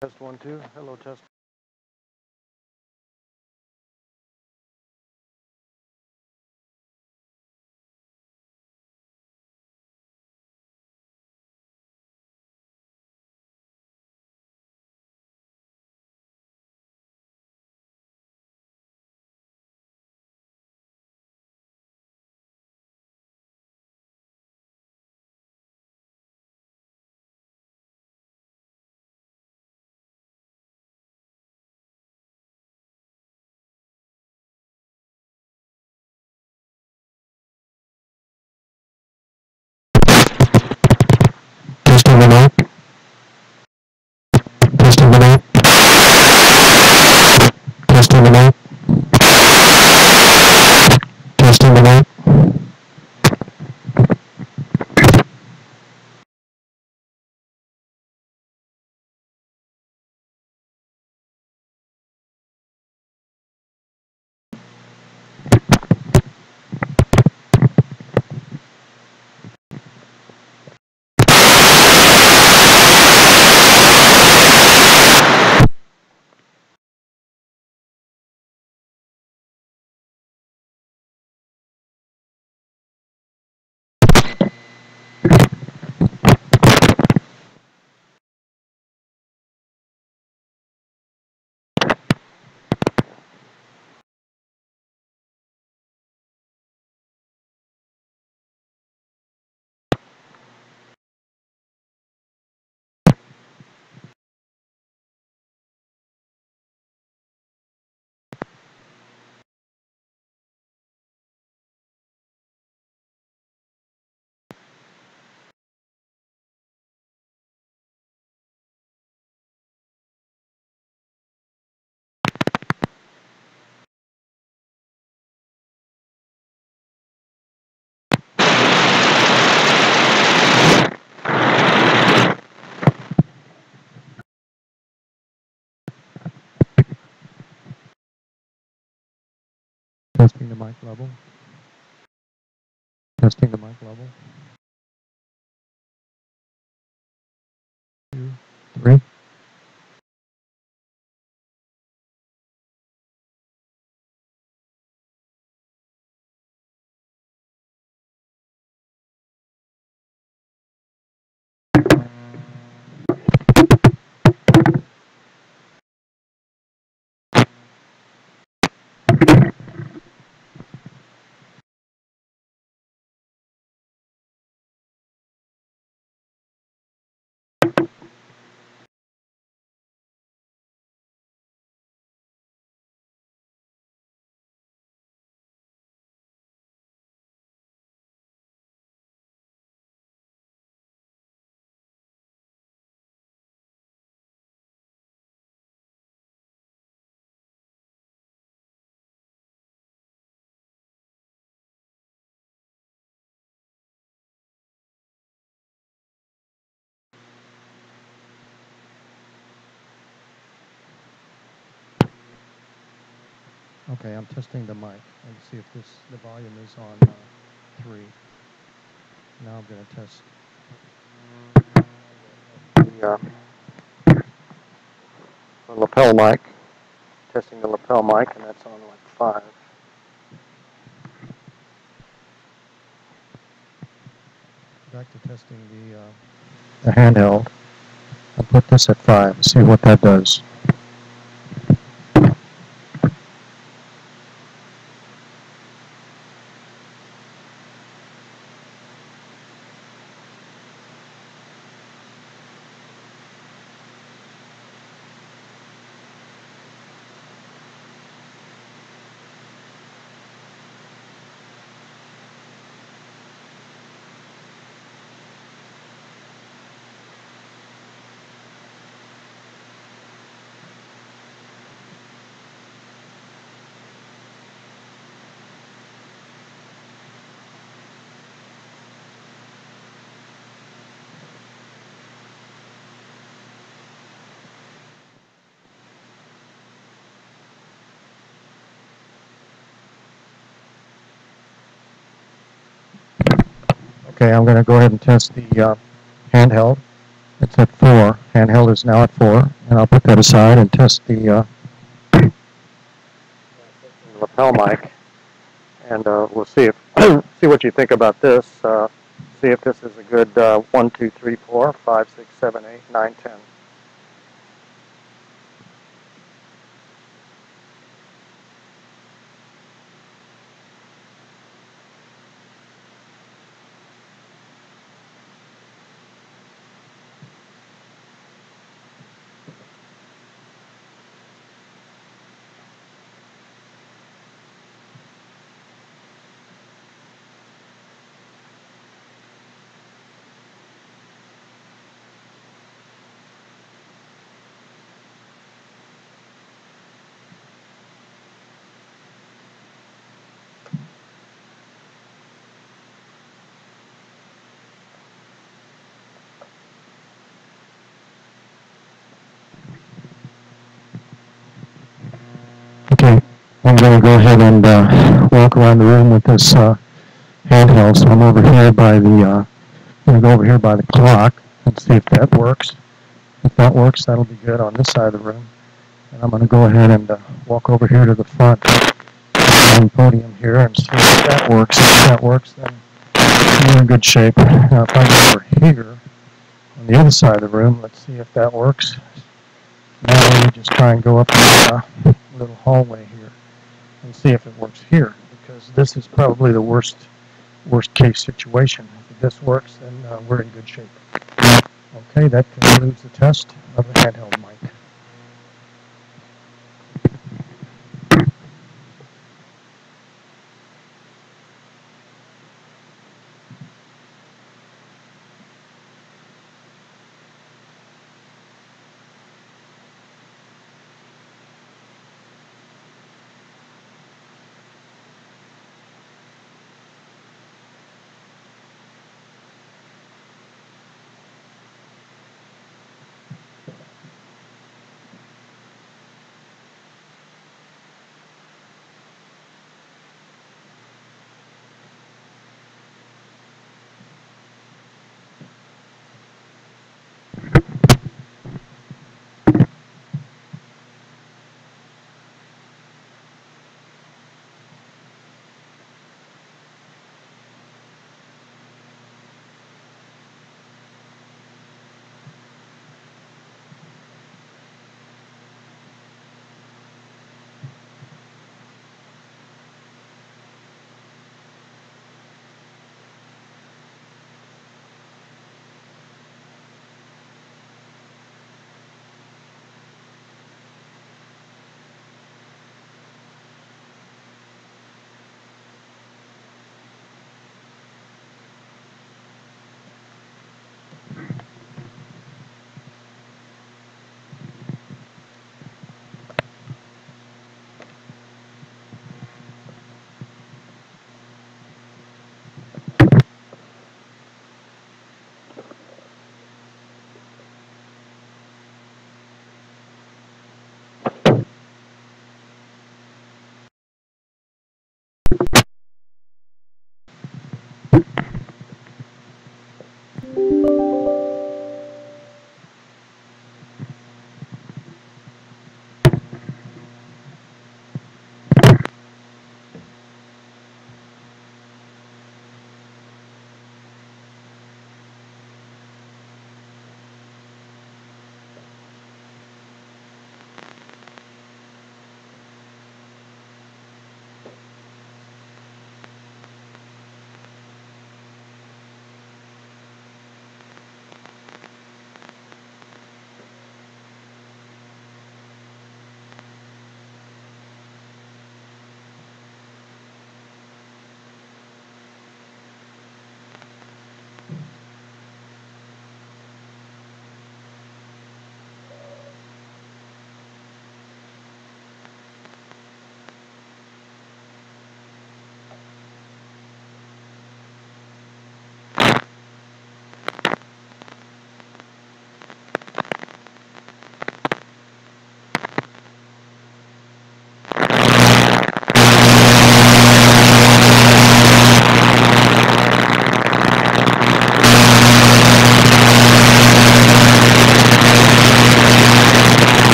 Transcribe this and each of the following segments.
Test 1, 2. Hello, test. Testing the mic. Testing the mic. Testing the mic. Testing the mic. Testing the mic level. Testing the mic level. 2, 3. Okay, I'm testing the mic and see if the volume is on 3. Now I'm going to test the lapel mic. Testing the lapel mic, and that's on like 5. Back to testing the handheld. I'll put this at 5 and see what that does. Okay, I'm going to go ahead and test the handheld. It's at 4. Handheld is now at 4, and I'll put that aside and test the lapel mic, and we'll see if see what you think about this. See if this is a good 1, 2, 3, 4, 5, 6, 7, 8, 9, 10. Okay, I'm going to go ahead and walk around the room with this handheld. So I'm over here by the, going to go over here by the clock and see if that works. If that works, that'll be good on this side of the room. And I'm going to go ahead and walk over here to the front podium here and see if that works. If that works, then we're in good shape. Now, if I go over here on the other side of the room, let's see if that works. Now let me just try and go up the little hallway here and see if it works here, because this is probably the worst case situation. If this works, then we're in good shape. Okay, that concludes the test of the handheld mic.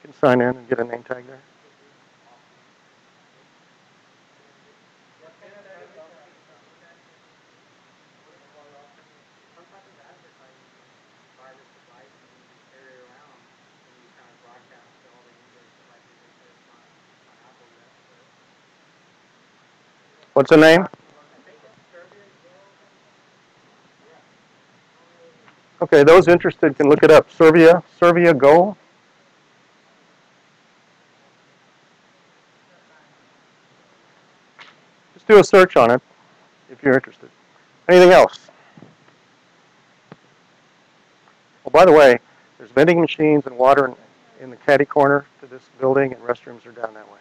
can sign in and get a name tag there. What's the name? Okay, those interested can look it up. Servia Go. Just do a search on it if you're interested. Anything else? Oh, by the way, there's vending machines and water in the caddy corner to this building, and restrooms are down that way.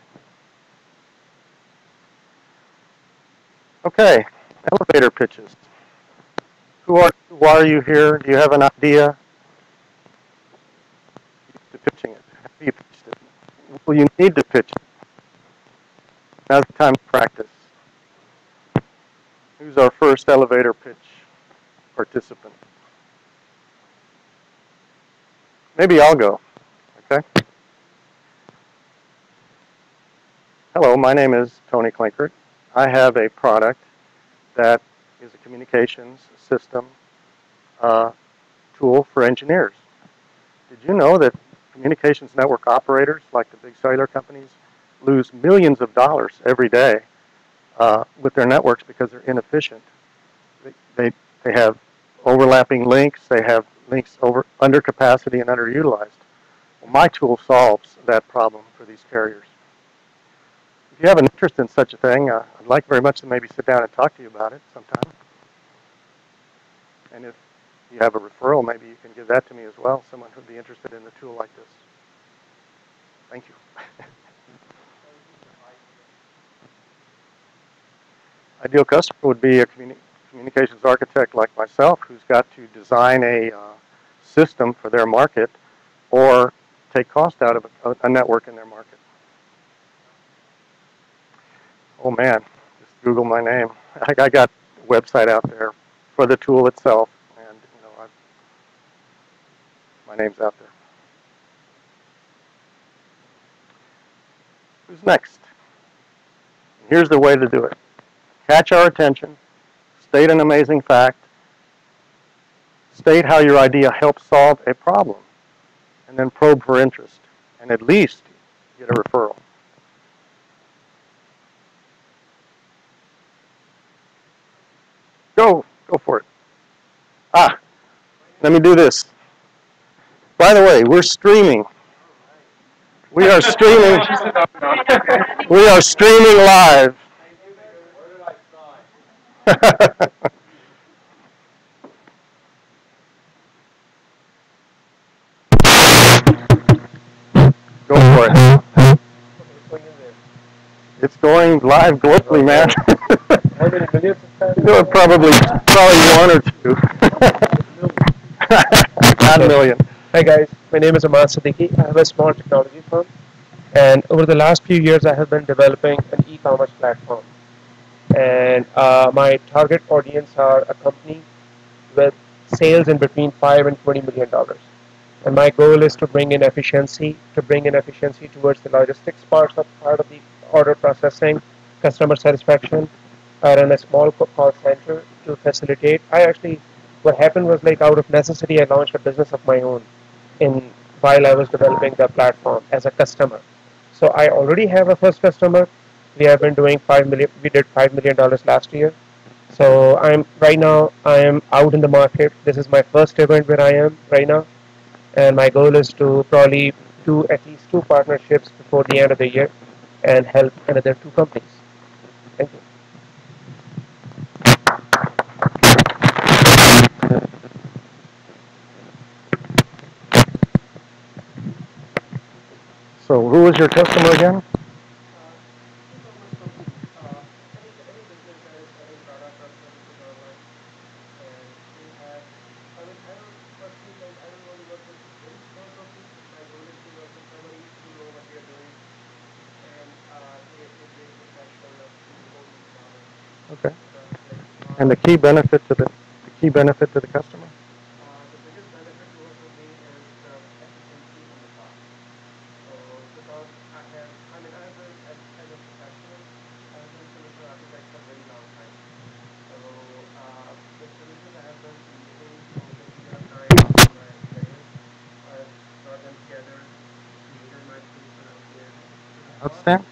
Okay, elevator pitches. Who are you here? Do you have an idea? To pitching it. Have you pitched it? Well, you need to pitch it. Now's the time to practice. Who's our first elevator pitch participant? Maybe I'll go. Okay. Hello, my name is Tony Klinkert. I have a product that is a communications system tool for engineers. Did you know that communications network operators, like the big cellular companies, lose millions of dollars every day with their networks because they're inefficient? They have overlapping links. They have links under capacity and underutilized. Well, my tool solves that problem for these carriers. If you have an interest in such a thing, I'd like very much to maybe sit down and talk to you about it sometime. And if you have a referral, maybe you can give that to me as well, someone who'd be interested in a tool like this. Thank you. Ideal customer would be a communications architect like myself who's got to design a system for their market or take cost out of a network in their market. Oh man, just Google my name. I got a website out there for the tool itself, and my name's out there. Who's next? Here's the way to do it. Catch our attention, state an amazing fact, state how your idea helps solve a problem, and then probe for interest, and at least get a referral. Go for it. Let me do this. By the way, we're streaming. We are streaming. We are streaming live. Go for it. It's going live globally, man. How many millions of No, probably one or two. Not a million. Hi guys, my name is Ahmad Siddiqui. I have a small technology firm, and over the last few years I have been developing an e-commerce platform. And my target audience are a company with sales in between $5 and $20 million. And my goal is to bring in efficiency towards the logistics part of the order processing, customer satisfaction. I run a small call center to facilitate. What happened was, like, out of necessity, I launched a business of my own while I was developing the platform as a customer. So I already have a first customer. We have been doing 5 million. We did $5 million last year. So I am out in the market. This is my first event where I am right now, and my goal is to probably do at least 2 partnerships before the end of the year and help another 2 companies. Thank you. So who was your customer again? Okay. And the key benefit to the customer? cost Outstanding.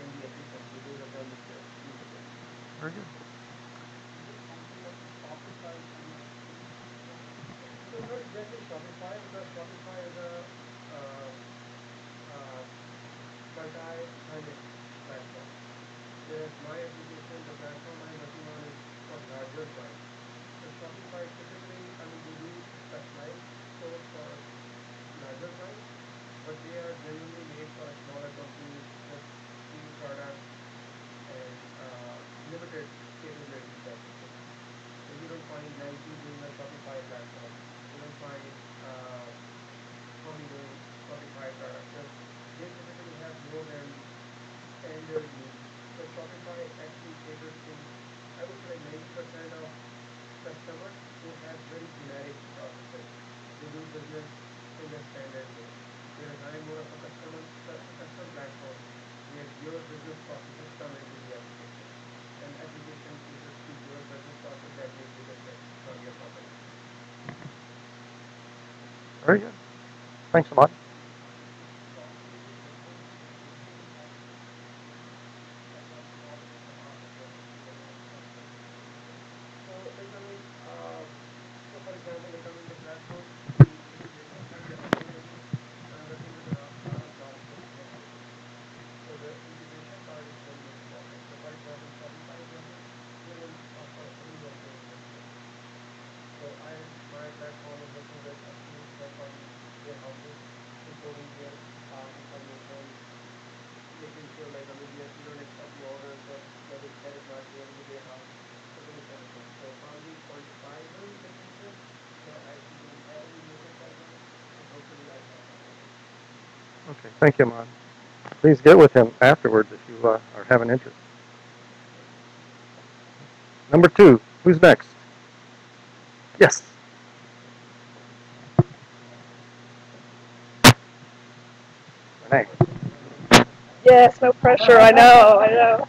and the efficiency. Those are the key metrics. Very good. So not exactly Shopify, because Shopify is a uh, uh, multi-tenant platform. Whereas my application, the platform I'm working on is for larger clients. So Shopify typically, they do specialized stores for larger clients, but they are generally made for smaller companies, just few products and limited capabilities, I would say. So you don't find Nike doing a Shopify platform. You don't find Tommy doing Shopify products. So they typically have more than standard needs. So Shopify actually caters to, I would say, like 90% of customers who have very generic processes. They do business in a standard way. Whereas I'm more of a custom platform where your business processes come into the application. And application caters to your business process that makes you different from your company. Very good. Thanks a lot. So for example, like I'm in the platform, the integration side that I'm doing, I'm working with a lot of JavaScript applications. So the integration part is very, very important. So for example, Shopify is one thing, they don't offer any of their integration. So my platform is working with a few third-party warehouses, importing their information, making sure like you don't accept the orders that is not there in the warehouse. So those kind of things. So from the quantifiable integration, that I actually don't have any metrics right now, but hopefully I have that. Okay. Thank you, Ahmad. Please get with him afterwards if you are having interest. Number 2. Who's next? Yes. Renee. Yes, no pressure. I know.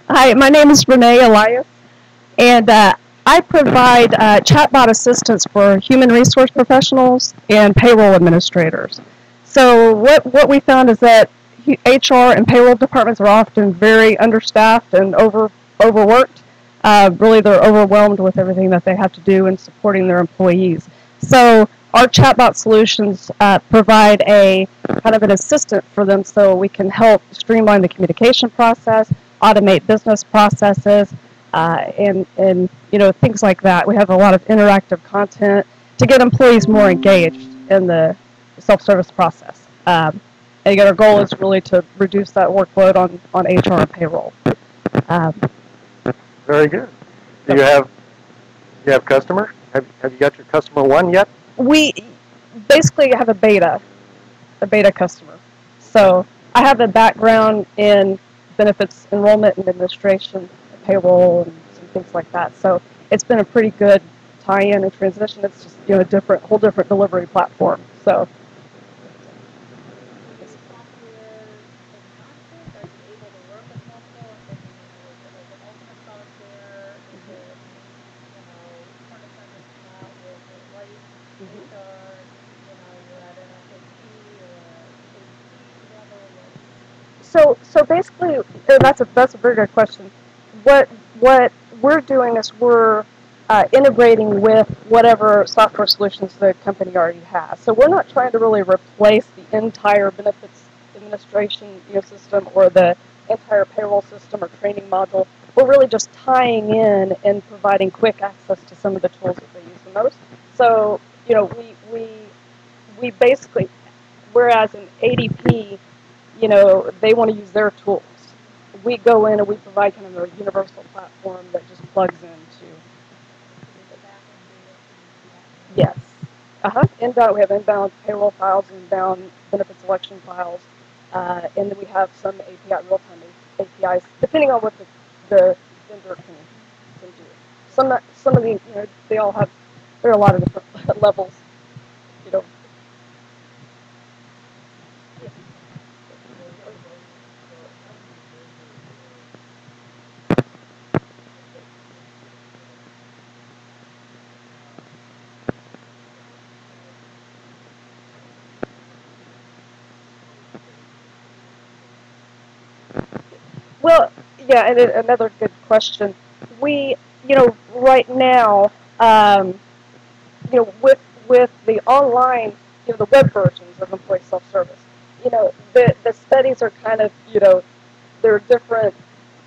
Hi, my name is Renee Elias, and I provide chatbot assistance for human resource professionals and payroll administrators. So what we found is that HR and payroll departments are often very understaffed and overworked. Really, they're overwhelmed with everything that they have to do in supporting their employees. So our chatbot solutions provide a kind of an assistant for them, so we can help streamline the communication process, automate business processes, and things like that. We have a lot of interactive content to get employees more engaged in the self-service process. And again, our goal is really to reduce that workload on HR and payroll. Very good. Do you have customer? Have you got your customer one yet? We basically have a beta customer. So I have a background in benefits enrollment and administration, and payroll, and some things like that. So it's been a pretty good tie-in and transition. It's just a whole different delivery platform. So. So basically, that's a very good question. What we're doing is we're integrating with whatever software solutions the company already has. So we're not trying to really replace the entire benefits administration system or the entire payroll system or training module. We're really just tying in and providing quick access to some of the tools that they use the most. So we basically, whereas in ADP, they want to use their tools. We go in and we provide kind of a universal platform that just plugs into. Yes. Inbound, we have inbound payroll files, inbound benefit selection files, and then we have some API, real-time APIs, depending on what the vendor can do. Some of the, they all have, there are a lot of different levels, you know. Well, yeah, and another good question. We, right now, with the online, the web versions of employee self-service, the studies are kind of, there are different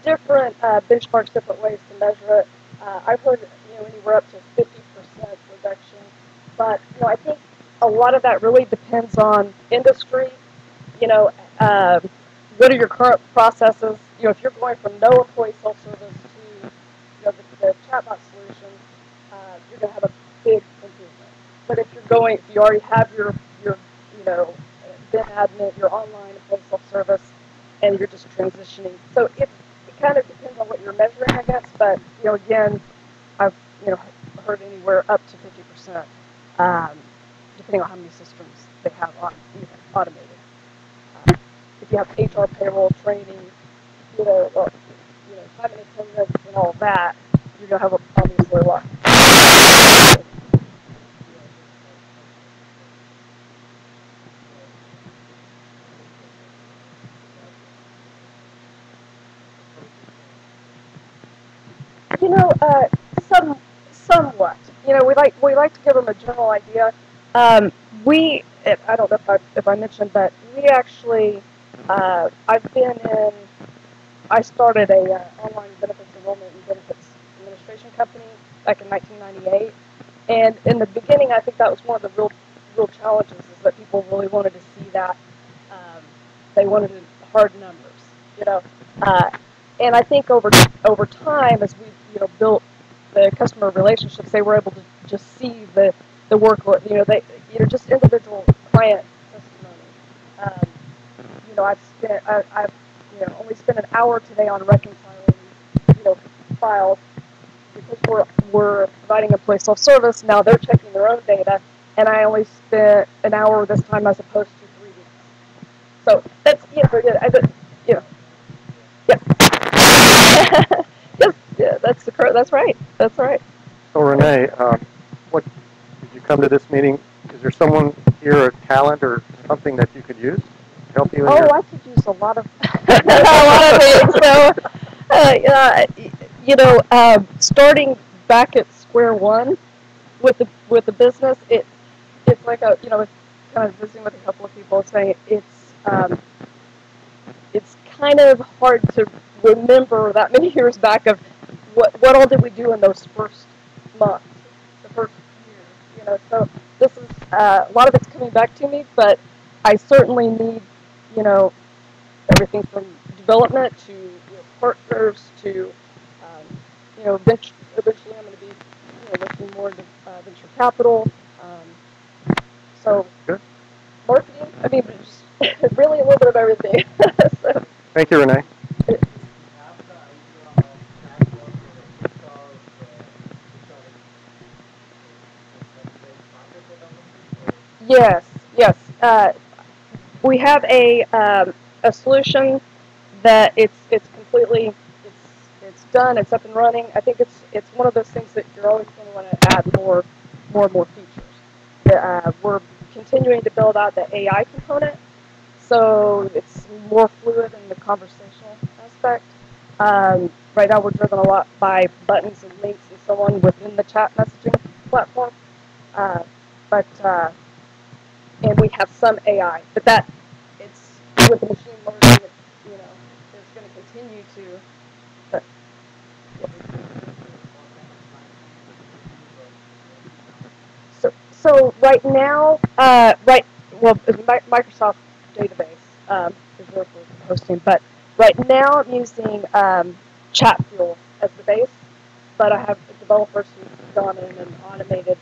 benchmarks, different ways to measure it. I've heard, anywhere up to 50% reduction, but I think a lot of that really depends on industry. You know, what are your current processes? If you're going from no employee self-service to the chatbot solution, you're going to have a big improvement. But if you already have your bin admin, your online employee self-service, and you're just transitioning. So it kind of depends on what you're measuring, I guess. But again, I've heard anywhere up to 50%, depending on how many systems they have automated. If you have HR, payroll, training, time and attendance, and all that, you're gonna have obviously a lot. Somewhat. We like to give them a general idea. I don't know if I mentioned, but we actually, I started a online benefits enrollment and benefits administration company back in 1998, and in the beginning, I think that was one of the real challenges is that people really wanted to see that. They wanted hard numbers, and I think over time, as we built the customer relationships, they were able to just see the work, just individual client testimony. I've only spent an hour today on reconciling, files because we're providing employee self-service. Now they're checking their own data, and I only spent an hour this time as opposed to 3 weeks. So that's very good. Yes. Yes, yeah, that's right. That's right. So Renee, what did you come to this meeting? Is there someone here, a talent or something that you could use to help you? I could use a lot of things. So, starting back at square one with the business, it's like it's kind of visiting with a couple of people saying it's kind of hard to remember that many years back of what all did we do in those first months, the first years, So this is a lot of it's coming back to me, but I certainly need everything from development to partners to eventually I'm going to be looking more into venture capital. So good. Marketing, just really a little bit of everything. So, thank you, Renee. Yes. We have a solution that it's completely it's done. It's up and running. I think it's one of those things that you're always going to want to add more and more features. We're continuing to build out the AI component, so it's more fluid in the conversational aspect. Right now, we're driven a lot by buttons and links and so on within the chat messaging platform, and we have some AI, but it's with the machine learning. It's going to continue to. So right now, Microsoft database is where we're hosting, but right now I'm using ChatFuel as the base, but I have developers who've gone in and automated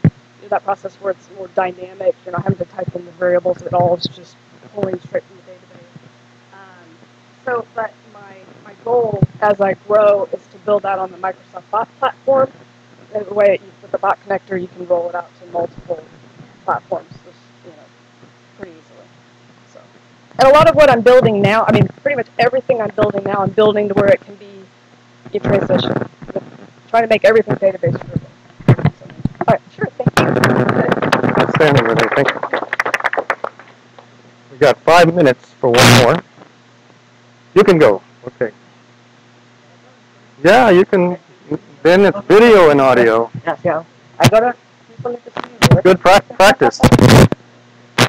that process where it's more dynamic. You're not having to type in the variables at all. It's just pulling straight from the database. But my goal as I grow is to build that on the Microsoft Bot platform. The way with the bot connector, you can roll it out to multiple platforms, pretty easily. So, and a lot of what I'm building now, pretty much everything I'm building now, I'm building to where it can be a transition. Trying to make everything database driven. So, all right, sure, thank you. Outstanding, Renee. Thank you. We got 5 minutes for one more. You can go. Okay. Yeah, you can. Then it's video and audio. Yes, yeah. I got people need to see me. Right? Good practice.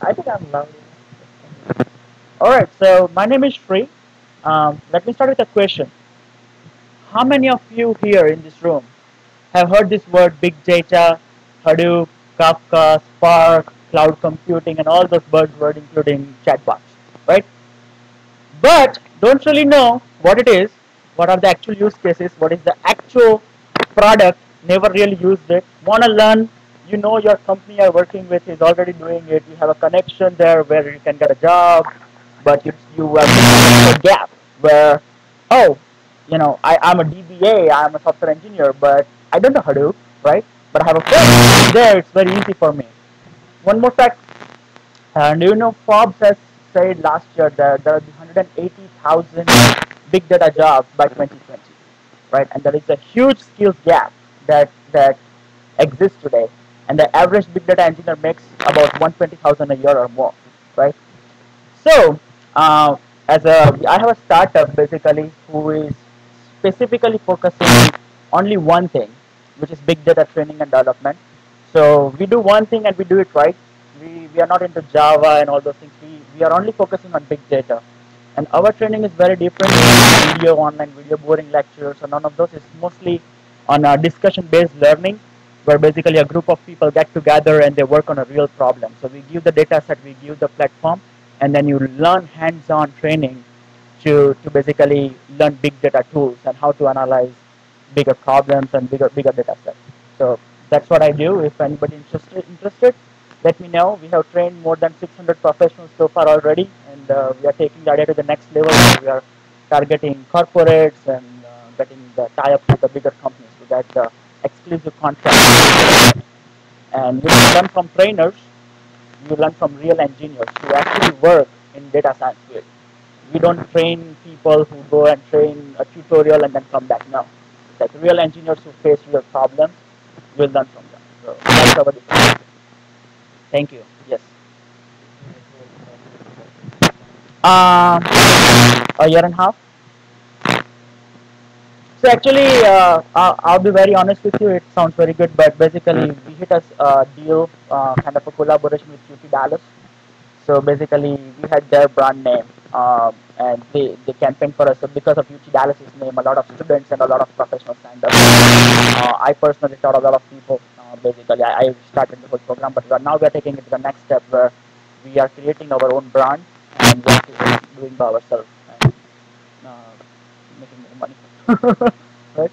I think I'm loud enough. All right. So my name is Shri. Let me start with a question. How many of you here in this room have heard this word big data, Hadoop, Kafka, Spark, cloud computing, and all those buzzwords, including chatbots, right? But don't really know what it is, what are the actual use cases, what is the actual product, never really used it, want to learn, you know your company you're working with is already doing it, you have a connection there where you can get a job, but you are missing a gap where, oh, I'm a DBA, I'm a software engineer, but I don't know Hadoop, right? But I have a friend there, it's very easy for me. One more fact, and Forbes has said last year that there will be 180,000 big data jobs by 2020, right? And there is a huge skills gap that exists today. And the average big data engineer makes about 120,000 a year or more, right? So, I have a startup basically who is specifically focusing on only one thing, which is big data training and development. So we do one thing and we do it right. We are not into Java and all those things. We are only focusing on big data. And our training is very different. Video, online video, boring lectures, and none of those. It's mostly on a discussion-based learning, where basically a group of people get together and they work on a real problem. So we give the data set, we give the platform, and then you learn hands-on training to basically learn big data tools and how to analyze bigger problems and bigger data sets. So that's what I do. If anybody interested, let me know. We have trained more than 600 professionals so far already, and we are taking the idea to the next level. We are targeting corporates and getting the tie-ups with the bigger companies to get the exclusive contracts. And you learn from trainers, you learn from real engineers who actually work in data science field. We don't train people who go and train a tutorial and then come back. No, like real engineers who face real problems, we'll learn from them. So that's our difference. Thank you. Yes. A year and a half. So actually, I'll be very honest with you. It sounds very good, but basically we hit a deal, kind of a collaboration with UT Dallas. So basically, we had their brand name, and they campaigned for us. So because of UT Dallas's name, a lot of students and a lot of professionals signed up. I personally taught a lot of people. Basically, I started the whole program, but now we are taking it to the next step where we are creating our own brand and we are doing by ourselves and making more money. Right?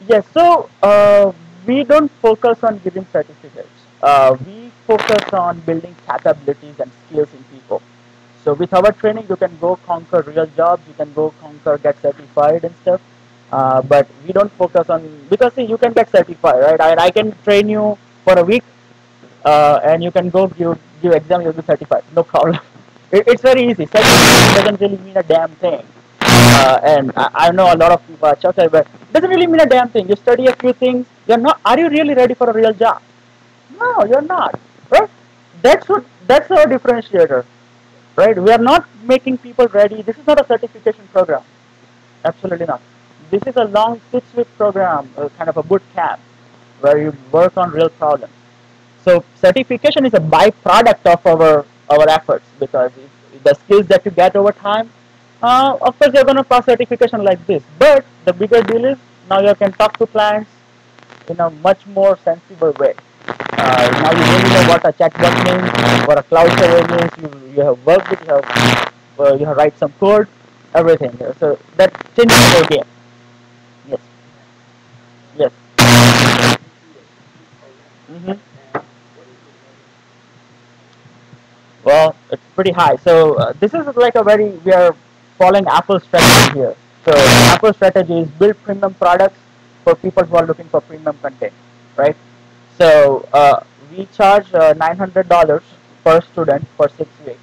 Yes, so we don't focus on giving certificates. We focus on building capabilities and skills in people. So with our training, you can go conquer real jobs, you can go conquer, get certified and stuff. But we don't focus on, because see, you can get certified, right? I can train you for a week, and you can go give exam, you'll be certified, no problem. It's very easy. Certification doesn't really mean a damn thing. And I know a lot of people are chuckling, but it doesn't really mean a damn thing. You study a few things. You're not. Are you really ready for a real job? No, you're not. Right? That's our differentiator. Right? We are not making people ready. This is not a certification program. Absolutely not. This is a long 6-week program, kind of a boot camp, where you work on real problems. So certification is a byproduct of our efforts, because if the skills that you get over time, of course you're going to pass certification like this. But the bigger deal is now you can talk to clients in a much more sensible way. Now you really know what a chatbot means, what a cloud server means. You have worked it, you have write some code, everything. So that changes the whole game. Yes. Yes. Mm-hmm. Well, it's pretty high. So this is like we are following Apple strategy here. So Apple strategy is build premium products for people who are looking for premium content, right? So we charge $900 per student for 6 weeks,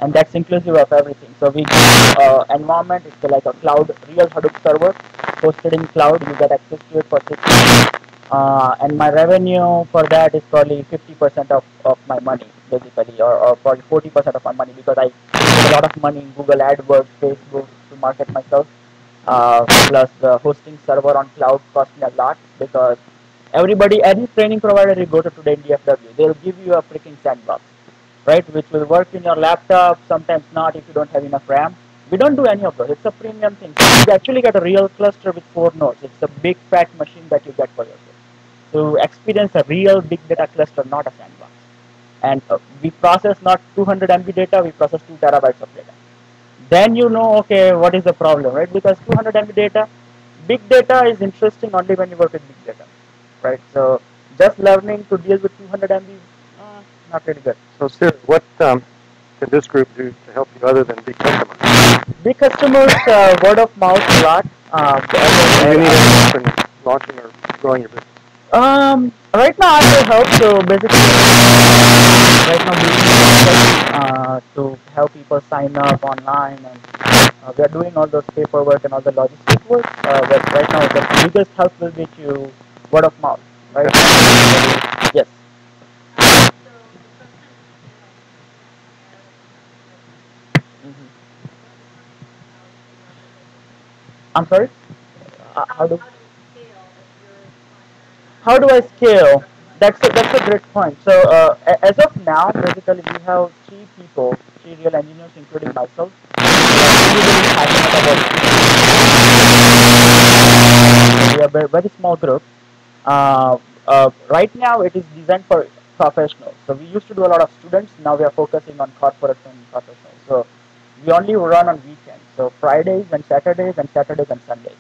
and that's inclusive of everything. So we give environment, it's like a cloud, real Hadoop server hosted in cloud. You get access to it for 6 weeks. and my revenue for that is probably 50% of my money, basically, or probably 40% of my money, because I put a lot of money in Google AdWords, Facebook to market myself. Plus the hosting server on cloud cost me a lot, because any training provider you go to today in DFW, they'll give you a freaking sandbox, right, which will work in your laptop, sometimes not if you don't have enough RAM. We don't do any of those. It's a premium thing. You actually get a real cluster with 4 nodes. It's a big fat machine that you get for yourself. To experience a real big data cluster, not a sandbox. And we process not 200 MB data, we process 2 terabytes of data. Then you know, okay, what is the problem, right? Because 200 MB data, big data is interesting only when you work with big data, right? So just learning to deal with 200 MB, not really good. So, Siri, what can this group do to help you other than big customers? Big customers, word of mouth a lot. Do you need any help in launching or growing your business? Right now I will help. So basically, right now we to help people sign up online, and we are doing all those paperwork and all the logistic work. But right now the biggest help will be to word of mouth, right? Yes. Mm-hmm. I'm sorry. How do I scale? That's a great point. So as of now, basically we have 3 people, 3 real engineers, including myself. Individually passionate about it. We are a very small group. Right now, it is designed for professionals. So we used to do a lot of students. Now we are focusing on corporate and professionals. So we only run on weekends. So Fridays and Saturdays and Saturdays and Sundays.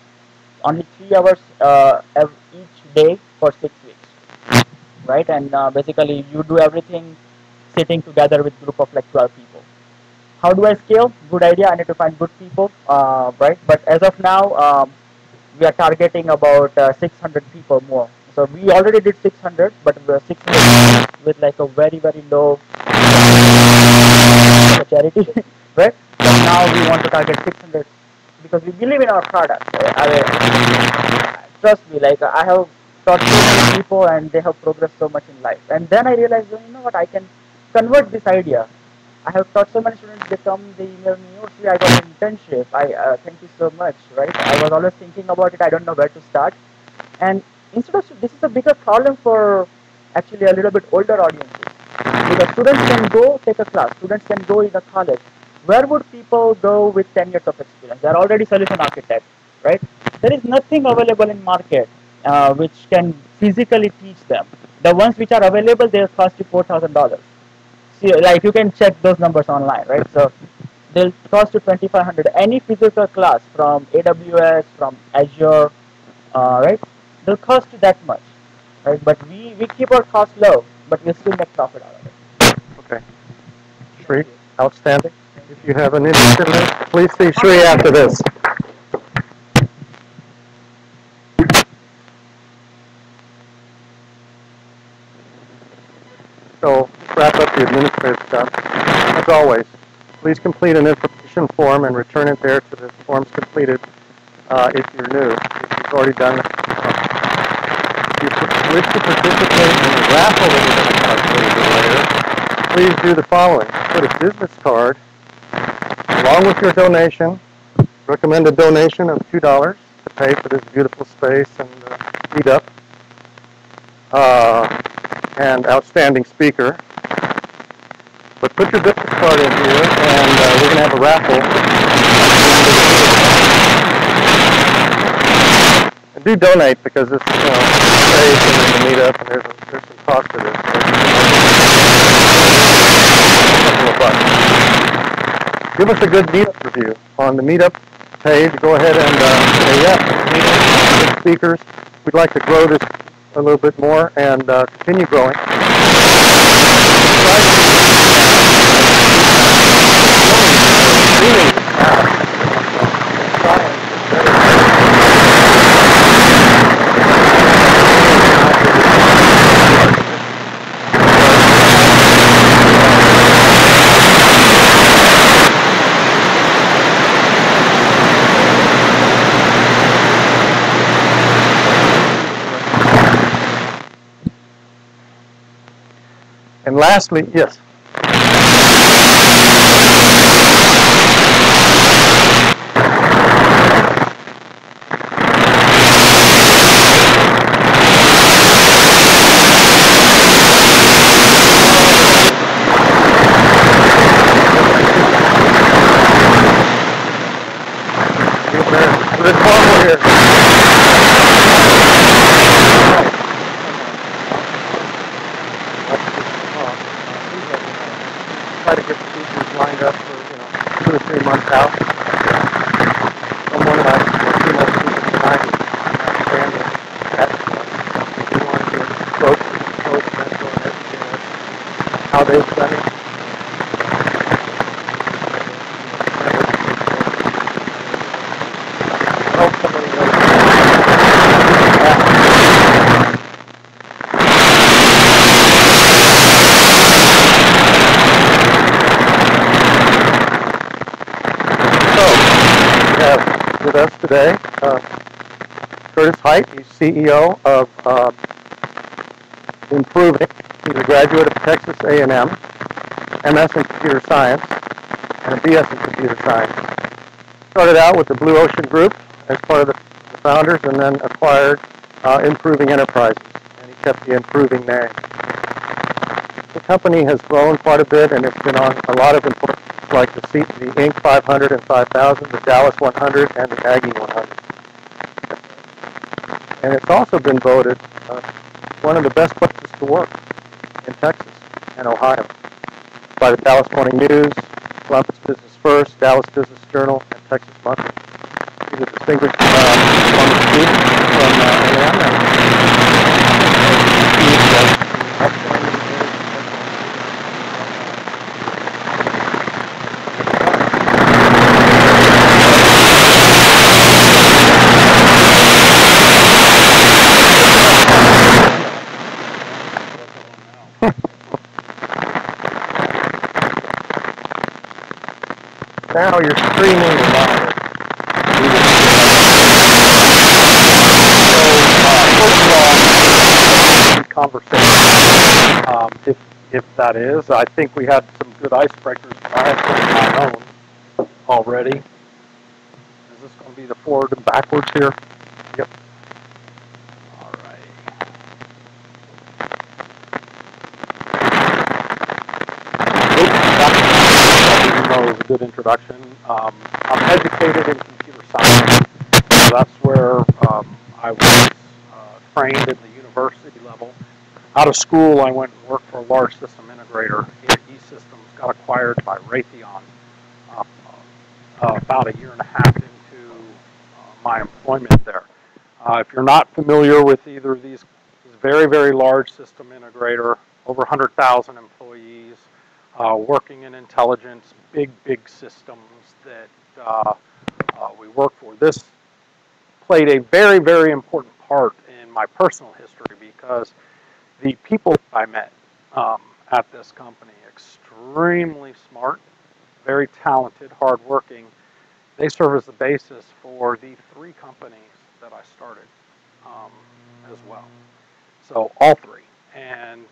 Only 3 hours each day for 6 weeks, right? And basically you do everything sitting together with group of like 12 people. How do I scale? Good idea. I need to find good people, right? But as of now, we are targeting about 600 people more. So we already did 600, but we're 600 with like a very, very low charity, right? But now we want to target 600 because we believe in our product. Trust me, like I have taught so many people and they have progressed so much in life. And then I realized, well, you know what, I can convert this idea. I have taught so many students, they come, they email me, oh, see, I got an internship. Thank you so much, right? I was always thinking about it. I don't know where to start. And instead of, this is a bigger problem for actually a little bit older audiences. Because students can go take a class, students can go in a college. Where would people go with 10 years of experience? They're already solution architects, right? There is nothing available in market which can physically teach them. The ones which are available, they'll cost you $4,000. See, like you can check those numbers online, right? So they'll cost you 2,500. Any physical class from AWS, from Azure, right? They'll cost you that much, right? But we keep our costs low, but we still make profit out of it. Okay. Shri, outstanding. If you have an interest in this, please see Shri after this. So, let's wrap up the administrative stuff. As always, please complete an information form and return it there to the forms completed if you're new. If you've already done it. If you wish to participate in the raffle that we're going to talk about a little later, please do the following. Put a business card along with your donation, recommended donation of $2 to pay for this beautiful space and Meetup, and outstanding speaker. But put your business card in here, and we're going to have a raffle. And do donate, because this space and then the Meetup, and there's some cost to this. So, a couple of bucks. Give us a good Meetup review on the Meetup page. Go ahead and say, yeah, good speakers. We'd like to grow this a little bit more and continue growing. And lastly, yes. There's one more here. Try to get the features lined up for 2 or 3 months out. Someone has 2 more people tonight understanding that we want to approach mentor and educate us how they've done it. I hope somebody knows. With us today, Curtis Height. He's CEO of Improving. He's a graduate of Texas A&M, MS in Computer Science, and a BS in Computer Science. Started out with the Blue Ocean Group as part of the founders, and then acquired Improving Enterprises, and he kept the Improving name. The company has grown quite a bit, and it's been on a lot of important like the Inc. 500 and 5000, the Dallas 100, and the Aggie 100. And it's also been voted one of the best places to work in Texas and Ohio by the Dallas Morning News, Columbus Business First, Dallas Business Journal, and Texas Monthly. He's a distinguished former student from A&M, now you're screaming about it. So, first of all, conversation. If that is, I think we had some good icebreakers. I had some of my own already. Is this going to be the forward and backwards here? Yep. All right. That was a good introduction. I'm educated in computer science. So that's where I was trained at the university level. Out of school, I went and worked for a large system integrator. E-Systems got acquired by Raytheon about a year and a half into my employment there. If you're not familiar with either of these, very, very large system integrator, over 100,000 employees, working in intelligence, big, big systems that we work for. This played a very, very important part in my personal history because the people I met at this company, extremely smart, very talented, hardworking, they serve as the basis for the 3 companies that I started as well. So all 3, and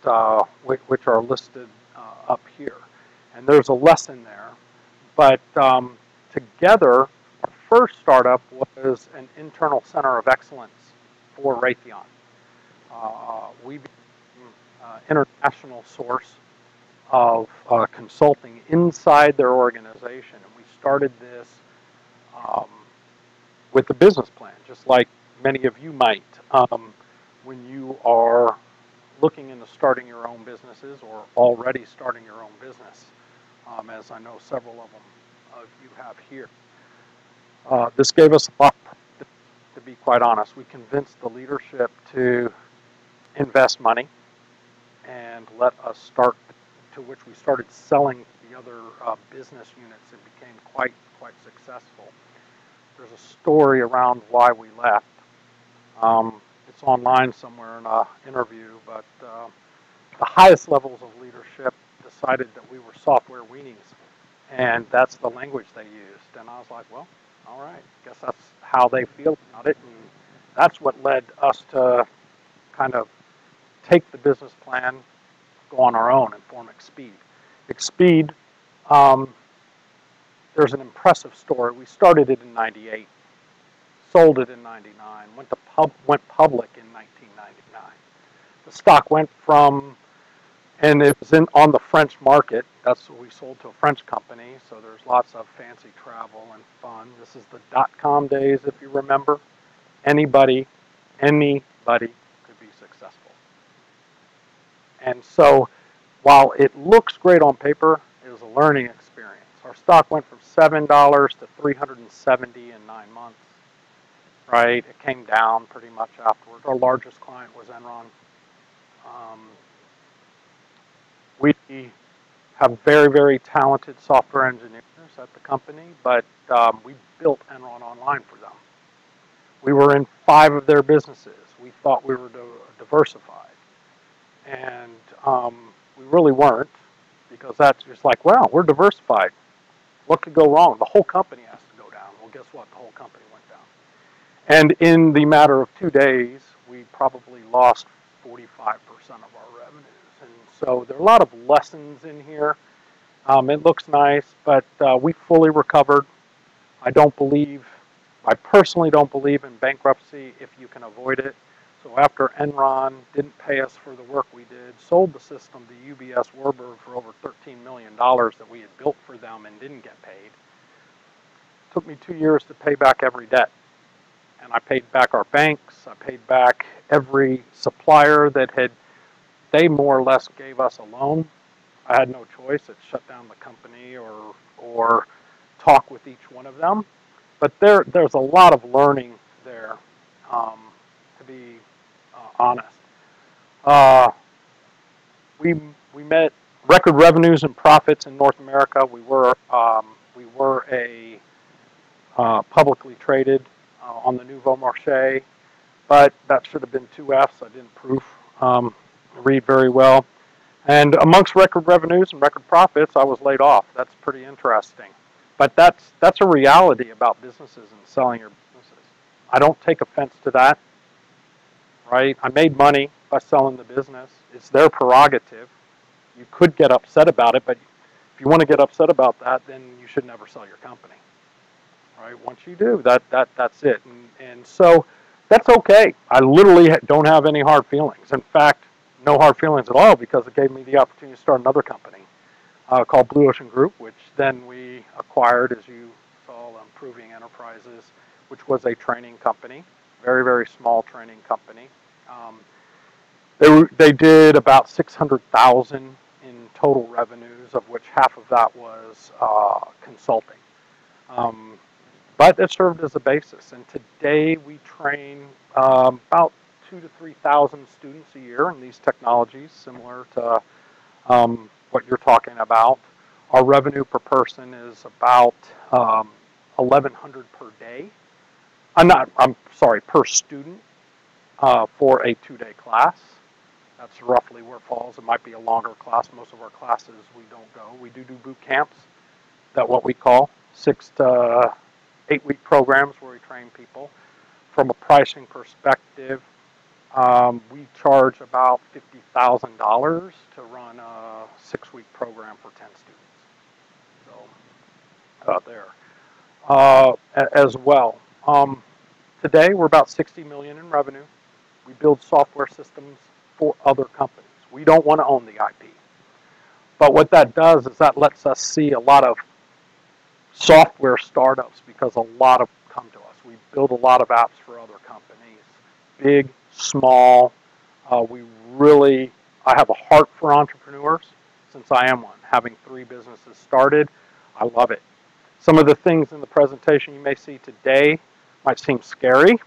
which are listed up here. And there's a lesson there. But together, our first startup was an internal center of excellence for Raytheon. We became international source of consulting inside their organization. And we started this with the business plan, just like many of you might when you are looking into starting your own businesses or already starting your own business, as I know several of you have here. This gave us a lot, to be quite honest. We convinced the leadership to invest money and let us start, to which we started selling the other business units and became quite successful. There's a story around why we left. It's online somewhere in an interview, but the highest levels of leadership decided that we were software weenies, and that's the language they used. And I was like, well, all right, I guess that's how they feel about it, and that's what led us to kind of take the business plan, go on our own and form Expeed. Expeed, there's an impressive story. We started it in '98, sold it in '99, went public in 1999. The stock went from, and it was on the French market. That's what we sold to a French company. So there's lots of fancy travel and fun. This is the .com days, if you remember. Anybody could be successful. And so while it looks great on paper, it was a learning experience. Our stock went from $7 to $370 in 9 months. Right? It came down pretty much afterwards. Our largest client was Enron. We have very, very talented software engineers at the company, but we built Enron Online for them. We were in 5 of their businesses. We thought we were diversified. And we really weren't, because that's just like, wow, we're diversified. What could go wrong? The whole company has to go down. Well, guess what? The whole company went down. And in the matter of 2 days, we probably lost 45% of our revenues. And so there are a lot of lessons in here. It looks nice, but we fully recovered. I personally don't believe in bankruptcy if you can avoid it. So after Enron didn't pay us for the work we did, sold the system to UBS Warburg for over $13 million that we had built for them and didn't get paid. It took me 2 years to pay back every debt. And I paid back our banks. I paid back every supplier they more or less gave us a loan. I had no choice. It shut down the company or talk with each one of them. But there's a lot of learning there, to be honest. We met record revenues and profits in North America. We were a publicly traded on the Nouveau Marché, but that should have been 2 Fs. I didn't read very well. And amongst record revenues and record profits, I was laid off. That's pretty interesting. But that's a reality about businesses and selling your businesses. I don't take offense to that, right? I made money by selling the business. It's their prerogative. You could get upset about it, but if you want to get upset about that, then you should never sell your company, right? Once you do, that's it. And so that's okay. I literally don't have any hard feelings. In fact, no hard feelings at all, because it gave me the opportunity to start another company called Blue Ocean Group, which then we acquired, as you saw, Proving Enterprises, which was a training company, very, very small training company. They did about $600,000 in total revenues, of which half of that was consulting. But it served as a basis. And today we train about 2,000 to 3,000 students a year in these technologies, similar to what you're talking about. Our revenue per person is about $1,100 per day. Per student for a 2-day class. That's roughly where it falls. It might be a longer class. Most of our classes we don't go. We do boot camps, that what we call 6 to 8 week programs where we train people. From a pricing perspective, we charge about $50,000 to run a 6-week program for 10 students. So there. As well. Today we're about $60 million in revenue. We build software systems for other companies. We don't want to own the IP. But what that does is that lets us see a lot of software startups, because a lot of them come to us. We build a lot of apps for other companies, big, small. I have a heart for entrepreneurs, since I am one. Having 3 businesses started, I love it. Some of the things in the presentation you may see today might seem scary.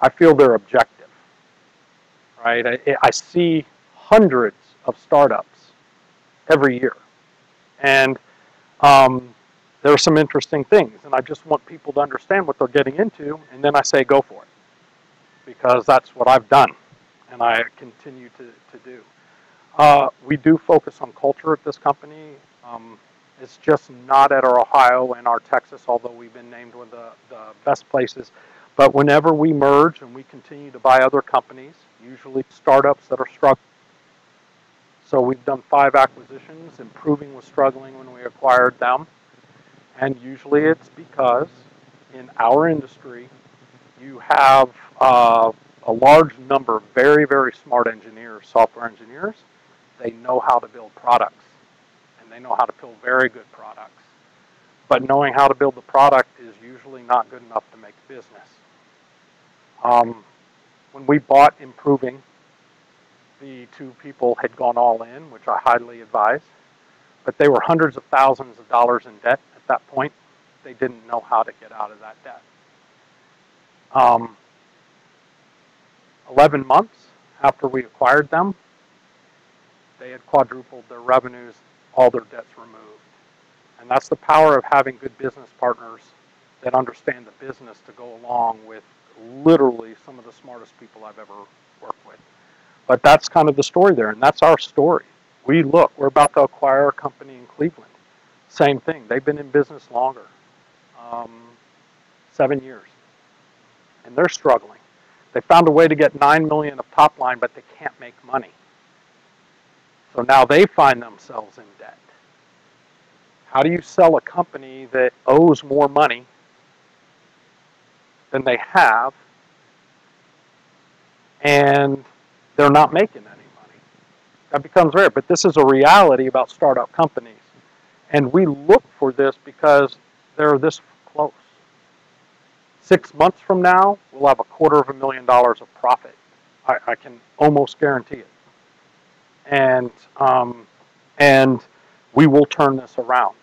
I feel they're objective, right? I see hundreds of startups every year. And there are some interesting things, and I just want people to understand what they're getting into, and then I say go for it, because that's what I've done, and I continue to do. We do focus on culture at this company. It's just not at our Ohio and our Texas, although we've been named one of the best places. But whenever we merge and we continue to buy other companies, usually startups that are struggling, So we've done 5 acquisitions. Improving was struggling when we acquired them. And usually it's because in our industry, you have a large number of very, very smart engineers, software engineers. They know how to build products, and they know how to build very good products. But knowing how to build the product is usually not good enough to make business. When we bought Improving, the 2 people had gone all in, which I highly advise, but they were hundreds of thousands of dollars in debt at that point. They didn't know how to get out of that debt. 11 months after we acquired them, they had quadrupled their revenues, all their debts removed. And that's the power of having good business partners that understand the business to go along with literally some of the smartest people I've ever worked with. But that's kind of the story there, and that's our story. We're about to acquire a company in Cleveland. Same thing. They've been in business longer, 7 years, and they're struggling. They found a way to get $9 million of top line, but they can't make money. So now they find themselves in debt. How do you sell a company that owes more money than they have, and they're not making any money? That becomes rare, but this is a reality about startup companies. And we look for this because they're this close. 6 months from now, we'll have $250,000 of profit. I can almost guarantee it. And we will turn this around.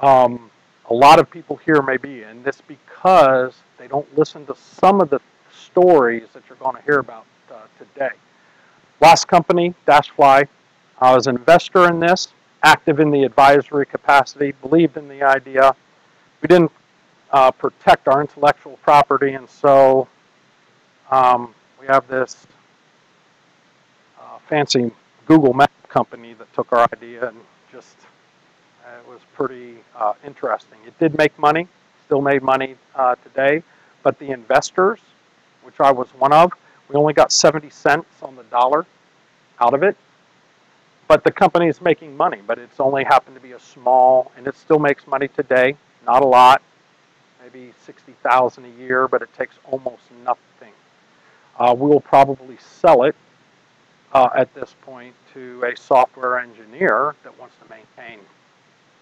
A lot of people here may be in this because they don't listen to some of the stories that you're going to hear about today. Last company, Dashfly, I was an investor in this, active in the advisory capacity, believed in the idea. We didn't protect our intellectual property, and so we have this fancy Google Map company that took our idea and just it was pretty interesting. It did make money, still made money today, but the investors, which I was one of, we only got 70 cents on the dollar out of it. But the company is making money, but it's only happened to be a small, and it still makes money today. Not a lot, maybe 60,000 a year, but it takes almost nothing. We will probably sell it at this point to a software engineer that wants to maintain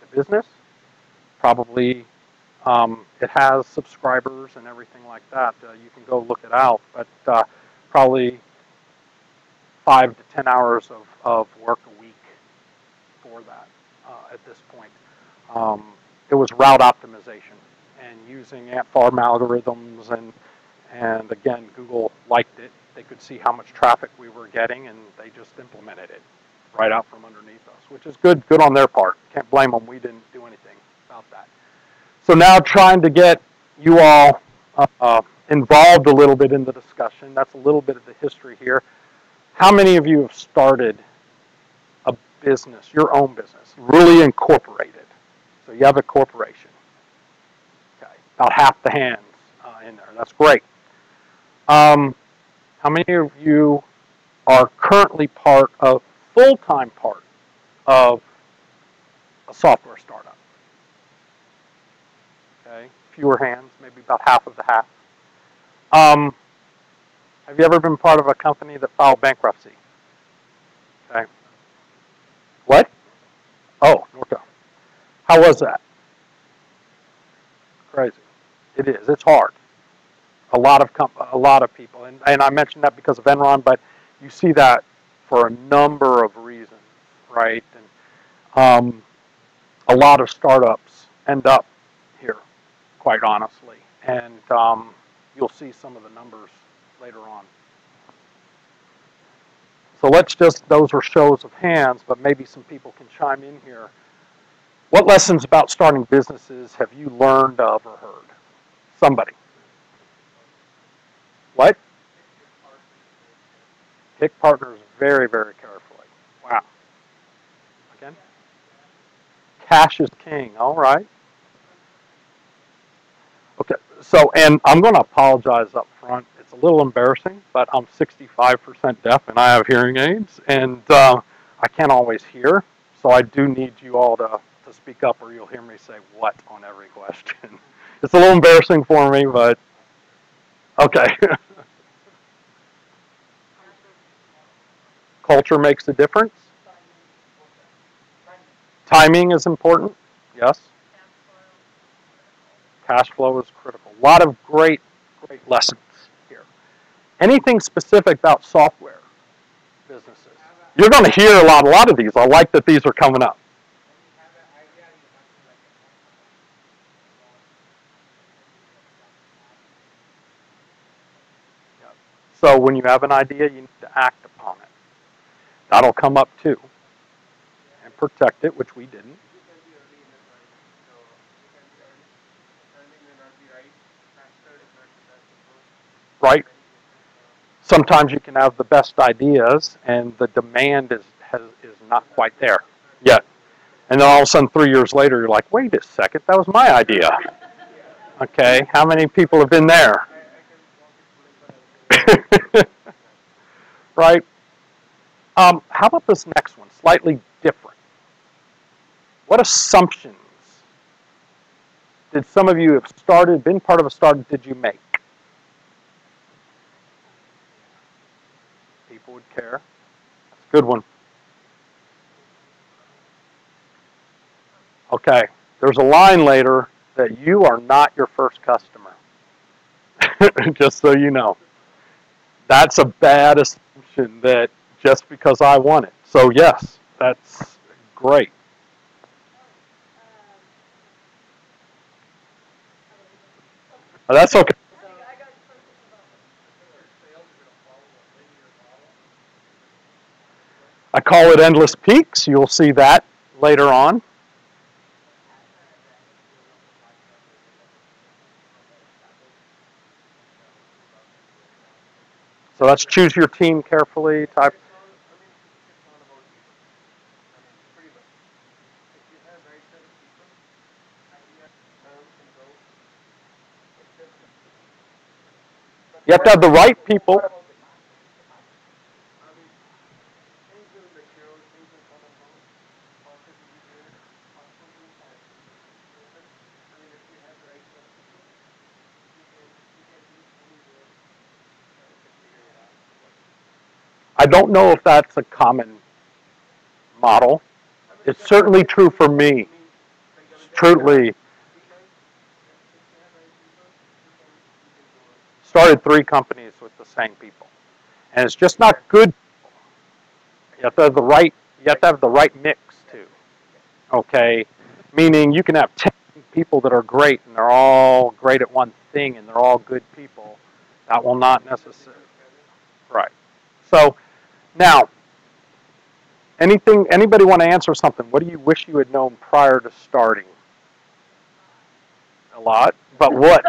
the business. Probably it has subscribers and everything like that. You can go look it out, but probably 5 to 10 hours of work a week for that at this point. It was route optimization and using ant farm algorithms, and again, Google liked it. They could see how much traffic we were getting, and they just implemented it right out from underneath us, which is good on their part. Can't blame them. We didn't do anything about that. So now trying to get you all involved a little bit in the discussion. That's a little bit of the history here. How many of you have started a business, your own business, really incorporated? So you have a corporation. Okay, about half the hands in there. That's great. How many of you are currently full-time part of a software startup? Okay, fewer hands, maybe about half of the half. Have you ever been part of a company that filed bankruptcy? Okay. What? Oh, Norco. How was that? Crazy. It is. It's hard. A lot of people, and I mentioned that because of Enron, but you see that for a number of reasons, right? And a lot of startups end up here, quite honestly, and you'll see some of the numbers later on. So those are shows of hands, but maybe some people can chime in here. What lessons about starting businesses have you learned of or heard? Somebody. What? Pick partners very, very carefully. Wow. Again? Cash is king. All right. Okay. So, and I'm going to apologize up front. It's a little embarrassing, but I'm 65% deaf and I have hearing aids. And I can't always hear, so I do need you all to speak up or you'll hear me say what on every question. It's a little embarrassing for me, but okay. Culture makes a difference. Timing is important. Yes. Cash flow is critical. A lot of great lessons here. Anything specific about software businesses? You're going to hear a lot of these. I like that these are coming up. So when you have an idea, you need to act upon it. That'll come up too. And protect it, which we didn't. Right? Sometimes you can have the best ideas and the demand is not quite there yet. And then all of a sudden 3 years later, you're like, wait a second, that was my idea. Okay, how many people have been there? Right? How about this next one? Slightly different. What assumptions did some of you have been part of a startup, did you make? People would care. That's a good one. Okay, there's a line later that you are not your first customer. Just so you know. That's a bad assumption that just because I want it. So yes, that's great. That's okay. I call it endless peaks. You'll see that later on. So let's choose your team carefully. Type. You have to have the right people. I don't know if that's a common model. It's certainly true for me. Truly, started 3 companies with the same people, and it's just not good. You have to have the right. You have to have the right mix too. Okay, meaning you can have 10 people that are great and they're all great at one thing and they're all good people. That will not necessarily. Right. So now, anybody want to answer something? What do you wish you had known prior to starting? A lot, but what?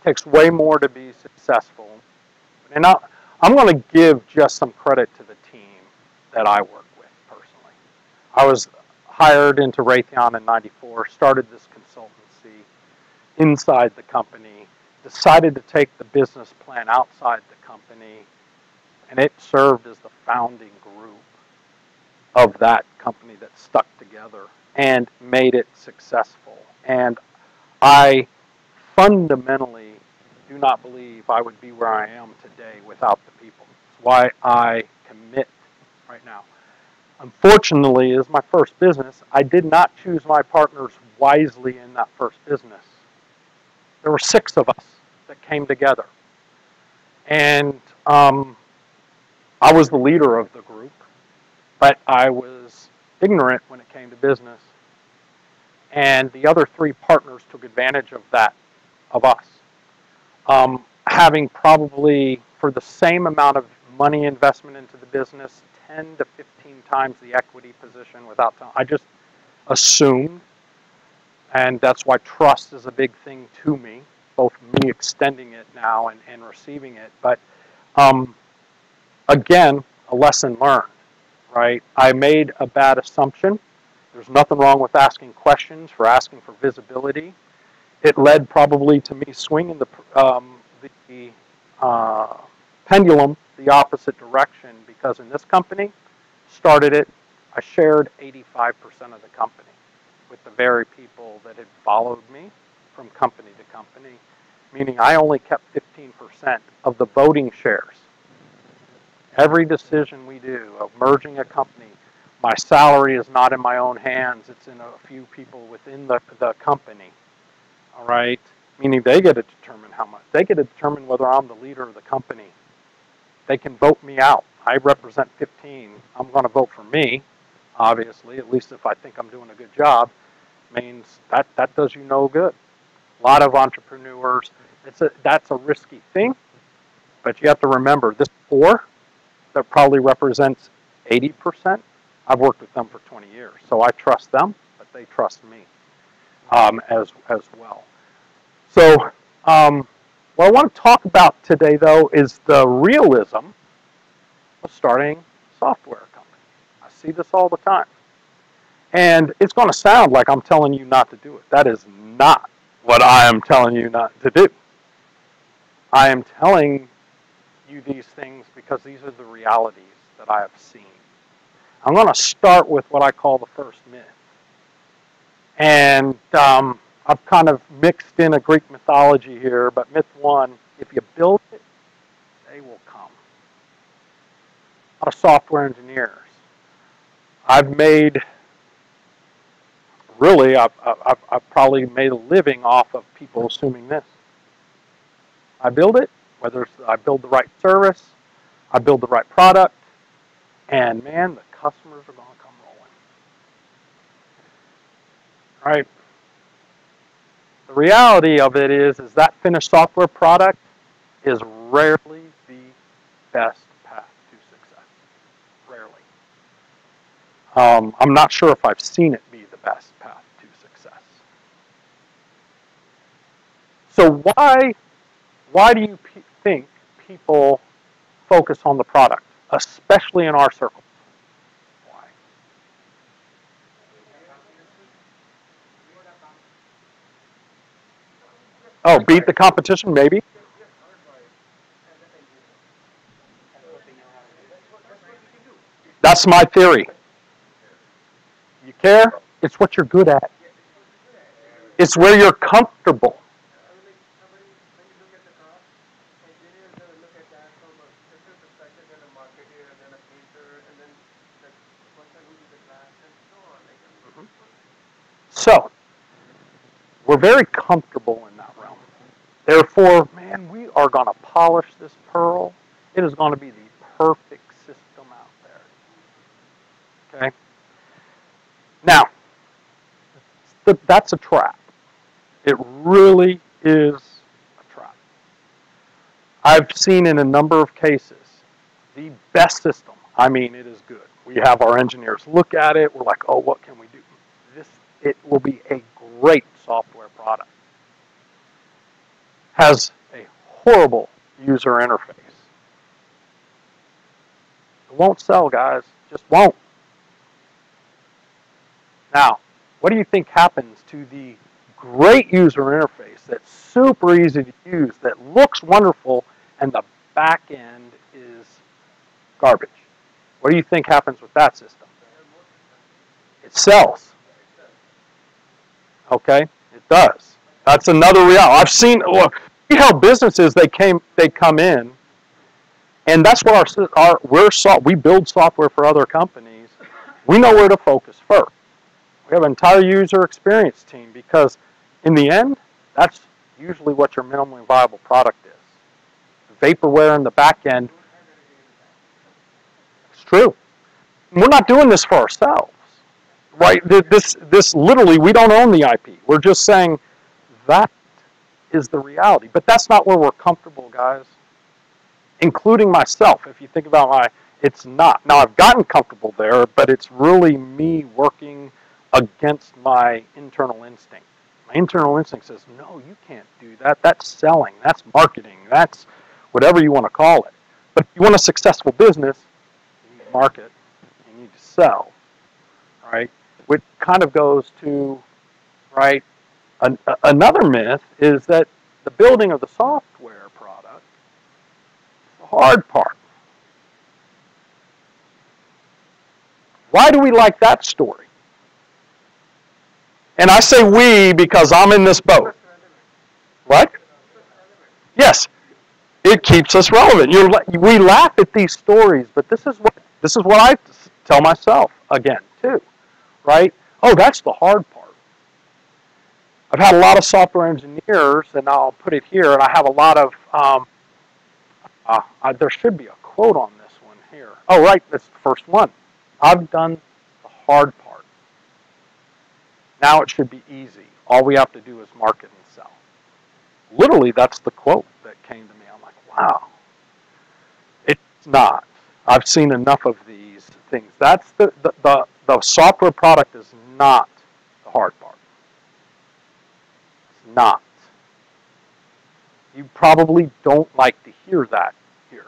Takes way more to be successful. And I'm going to give just some credit to the team that I work with personally. I was hired into Raytheon in '94, started this consultancy inside the company, decided to take the business plan outside the company, and it served as the founding group of that company that stuck together and made it successful. And I fundamentally do not believe I would be where I am today without the people. It's why I commit right now. Unfortunately, as my first business, I did not choose my partners wisely in that first business. There were 6 of us that came together. And I was the leader of the group, but I was ignorant when it came to business. And the other 3 partners took advantage of that, of us. Having probably, for the same amount of money investment into the business, 10 to 15 times the equity position without telling. I just assumed, and that's why trust is a big thing to me, both me extending it now and receiving it. But Again, a lesson learned, right? I made a bad assumption. There's nothing wrong with asking questions, for asking for visibility. It led probably to me swinging the pendulum the opposite direction, because in this company, started it, I shared 85% of the company with the very people that had followed me from company to company, meaning I only kept 15% of the voting shares. Every decision we do of merging a company, my salary is not in my own hands, it's in a few people within the company, all right? Meaning they get to determine how much. They get to determine whether I'm the leader of the company. They can vote me out. I represent 15. I'm going to vote for me, obviously, at least if I think I'm doing a good job. Means that does you no good. A lot of entrepreneurs, that's a risky thing, but you have to remember, this 4 that probably represents 80%, I've worked with them for 20 years, so I trust them, but they trust me as well. So what I want to talk about today, though, is the realism of starting a software company. I see this all the time. And it's going to sound like I'm telling you not to do it. That is not what I am telling you not to do. I am telling you these things because these are the realities that I have seen. I'm going to start with what I call the first myth. And I've kind of mixed in a Greek mythology here, but myth 1, if you build it, they will come. A lot of software engineers. I've made, really, I've probably made a living off of people assuming this. I build it, whether I build the right service, I build the right product, and man, the customers are going to come rolling. All right. The reality of it is that finished software product is rarely the best path to success. Rarely. I'm not sure if I've seen it be the best path to success. So why do you think people focus on the product, especially in our circles? Why? Oh, beat the competition, maybe? That's my theory. You care? It's what you're good at. It's where you're comfortable. So, we're very comfortable in that realm. Therefore, man, we are going to polish this pearl. It is going to be the perfect system out there. Okay? Now, that's a trap. It really is a trap. I've seen in a number of cases the best system. I mean, it is good. We have our engineers look at it. We're like, oh, what can we do? It will be a great software product. Has a horrible user interface. It won't sell, guys. Just won't. Now, what do you think happens to the great user interface that's super easy to use, that looks wonderful, and the back end is garbage? What do you think happens with that system? It sells. Okay, it does. That's another reality. I've seen, see how businesses they come in, and that's what we build software for other companies. We know where to focus first. We have an entire user experience team, because in the end, that's usually what your minimally viable product is. The vaporware in the back end. It's true. We're not doing this for ourselves, right? This literally, we don't own the IP. We're just saying that is the reality. But that's not where we're comfortable, guys. Including myself. If you think about it's not. Now, I've gotten comfortable there, but it's really me working against my internal instinct. My internal instinct says, no, you can't do that. That's selling. That's marketing. That's whatever you want to call it. But if you want a successful business, you need to market, you need to sell, right? Which kind of goes to, right, another myth is that the building of the software product is the hard part. Why do we like that story? And I say we because I'm in this boat. What? Yes, it keeps us relevant. We laugh at these stories, but this is what I tell myself again too, right? Oh, that's the hard part. I've had a lot of software engineers, and I'll put it here, and I have a lot of. There should be a quote on this one here. Oh, right, that's the first one. I've done the hard part. Now it should be easy. All we have to do is market and sell. Literally, that's the quote that came to me. I'm like, wow. It's not. I've seen enough of these things. That's the software product is not the hard part. It's not. You probably don't like to hear that here.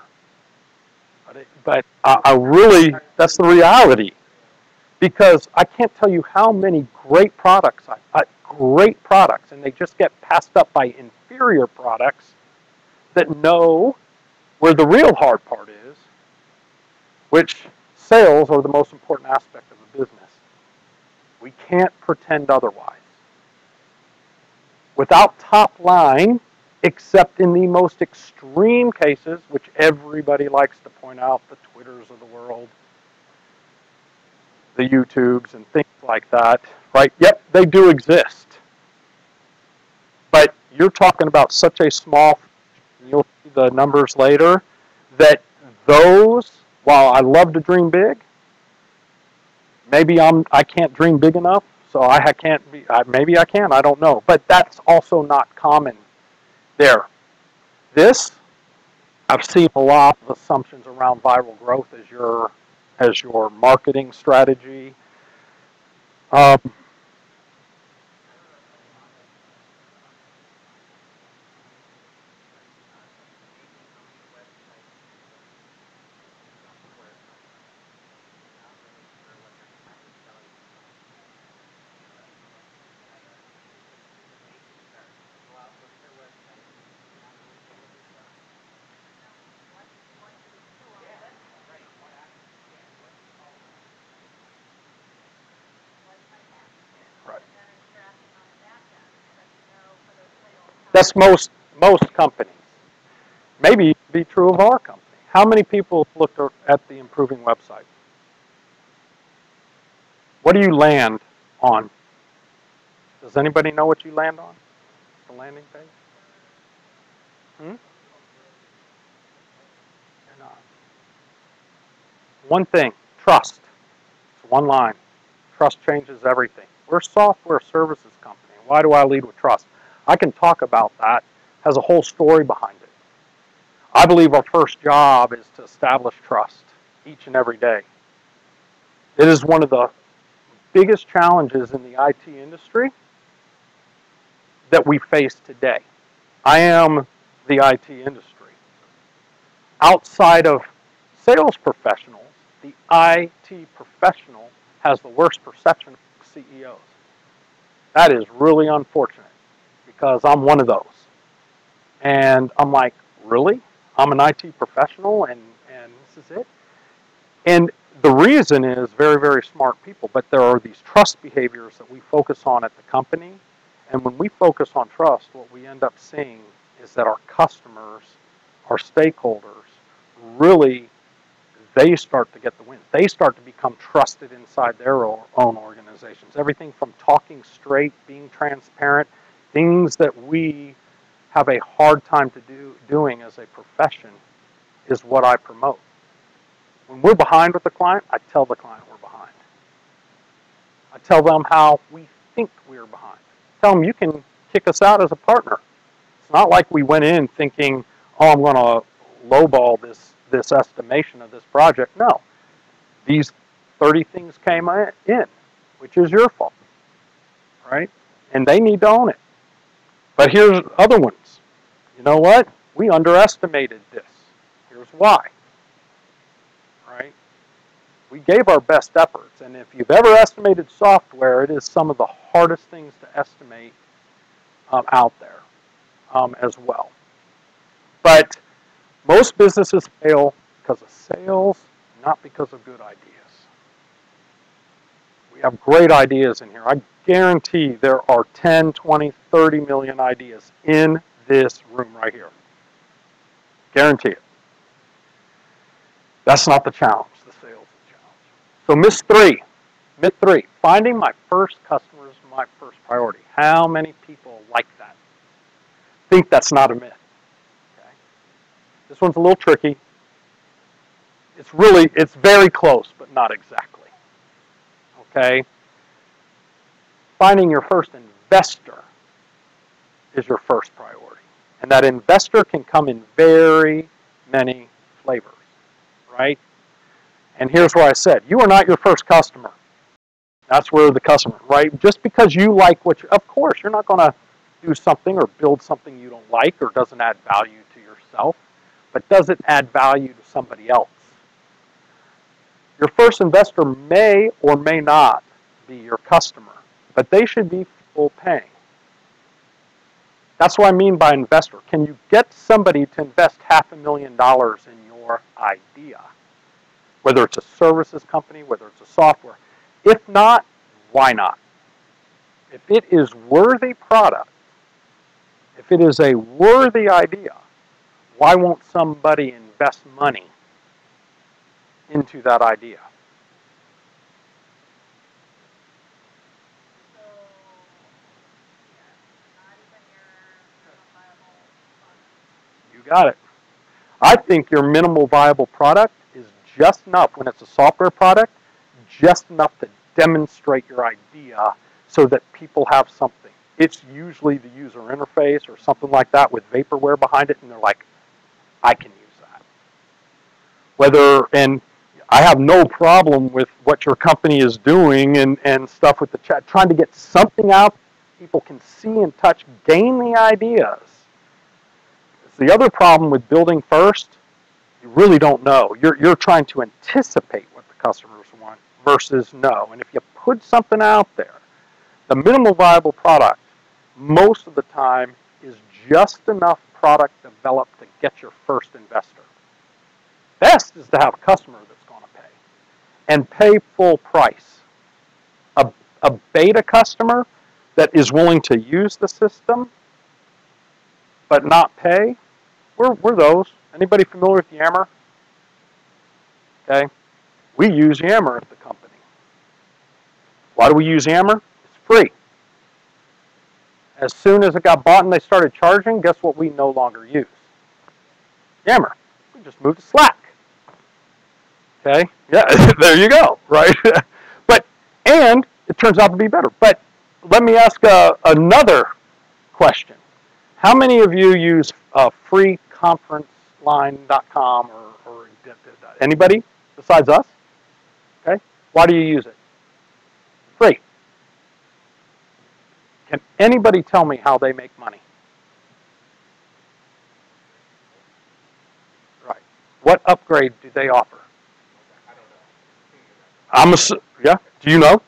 But I really, that's the reality. Because I can't tell you how many great products, and they just get passed up by inferior products that know where the real hard part is, which sales are the most important aspect of a business. We can't pretend otherwise. Without top line, except in the most extreme cases, which everybody likes to point out, the Twitters of the world, the YouTubes and things like that, right? Yep, they do exist. But you're talking about such a small, you'll see the numbers later, that those, while I love to dream big, maybe I can't dream big enough, so I can't be, maybe I can, I don't know. But that's also not common there. This, I've seen a lot of assumptions around viral growth as your marketing strategy. That's most companies. Maybe it be true of our company. How many people looked at the improving website? What do you land on? Does anybody know what you land on? The landing page? You're not. One thing, trust. It's one line. Trust changes everything. We're a software services company. Why do I lead with trust? I can talk about that. It has a whole story behind it. I believe our first job is to establish trust each and every day. It is one of the biggest challenges in the IT industry that we face today. I am the IT industry. Outside of sales professionals, the IT professional has the worst perception of CEOs. That is really unfortunate because I'm one of those. And I'm like, really? I'm an IT professional and this is it? And the reason is very, very smart people, but there are these trust behaviors that we focus on at the company. And when we focus on trust, what we end up seeing is that our customers, our stakeholders, really, they start to get the win. They start to become trusted inside their own organizations. Everything from talking straight, being transparent, things that we have a hard time doing as a profession is what I promote. When we're behind with the client, I tell the client we're behind. I tell them how we think we're behind. Tell them you can kick us out as a partner. It's not like we went in thinking, oh, I'm going to lowball this estimation of this project. No. These 30 things came in, which is your fault, right? And they need to own it. But here's other ones. You know what? We underestimated this. Here's why. We gave our best efforts, and if you've ever estimated software, it is some of the hardest things to estimate out there as well. But most businesses fail because of sales, not because of good ideas. We have great ideas in here. I guarantee there are 10, 20, 30 million ideas in this room right here. Guarantee it. That's not the challenge. The sales is the challenge. So myth three, finding my first customer is my first priority. How many people like that? Think that's not a myth. Okay. This one's a little tricky. It's very close, but not exactly. Okay. Finding your first investor is your first priority. And that investor can come in very many flavors, right? And here's where I said, you are not your first customer. That's where the customer, right? Just because you like of course, you're not going to do something or build something you don't like or doesn't add value to yourself, but does it add value to somebody else? Your first investor may or may not be your customer, but they should be full paying. That's what I mean by investor. Can you get somebody to invest $500,000 in your idea? Whether it's a services company, whether it's a software. If not, why not? If it is worthy product, if it is a worthy idea, why won't somebody invest money into that idea? You got it. I think your minimal viable product is just enough, when it's a software product, just enough to demonstrate your idea so that people have something. It's usually the user interface or something like that with vaporware behind it, and they're like, I can use that. And I have no problem with what your company is doing and stuff with the chat, trying to get something out people can see and touch, gain the ideas. The other problem with building first, you really don't know. You're trying to anticipate what the customers want versus know. And if you put something out there, the minimal viable product, most of the time, is just enough product developed to get your first investor. Best is to have a customer that's going to pay, and pay full price. A beta customer that is willing to use the system but not pay, we're those. Anybody familiar with Yammer? Okay. We use Yammer at the company. Why do we use Yammer? It's free. As soon as it got bought and they started charging, guess what we no longer use? Yammer. We just moved to Slack. Okay? Yeah, there you go, right? And it turns out to be better. But let me ask another question. How many of you use freeconferenceline.com or anybody besides us? Okay. Why do you use it? Free. Can anybody tell me how they make money? Right. What upgrade do they offer? Yeah. Do you know?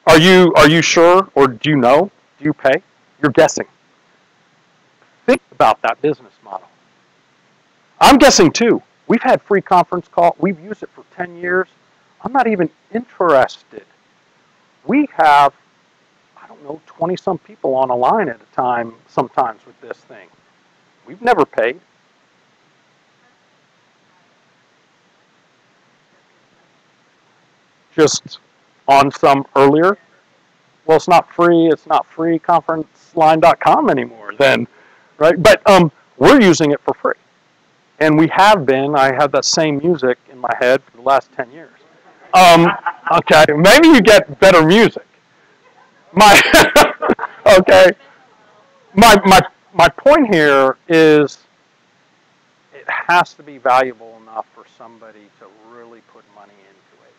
Are you sure, or do you know? Do you pay? You're guessing. Think about that business model. I'm guessing too. We've had free conference call. We've used it for 10 years. I'm not even interested. We have, I don't know, 20-some people on a line at a time sometimes with this thing. We've never paid. Just on some earlier. Well, it's not free. It's not freeconferenceline.com anymore then, right? But we're using it for free. And we have been. I have that same music in my head for the last 10 years. Okay, maybe you get better music. Okay. My point here is it has to be valuable enough for somebody to really put money into it.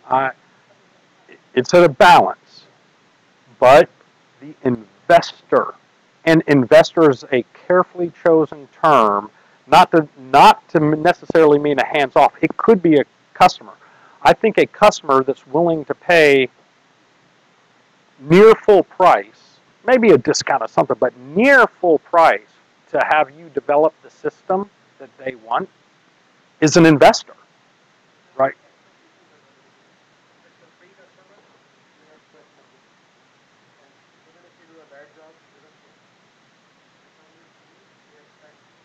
I, it's at a balance, but the investor, and investor is a carefully chosen term, not to necessarily mean a hands-off. It could be a customer. I think a customer that's willing to pay near full price, maybe a discount or something, but near full price to have you develop the system that they want is an investor, right?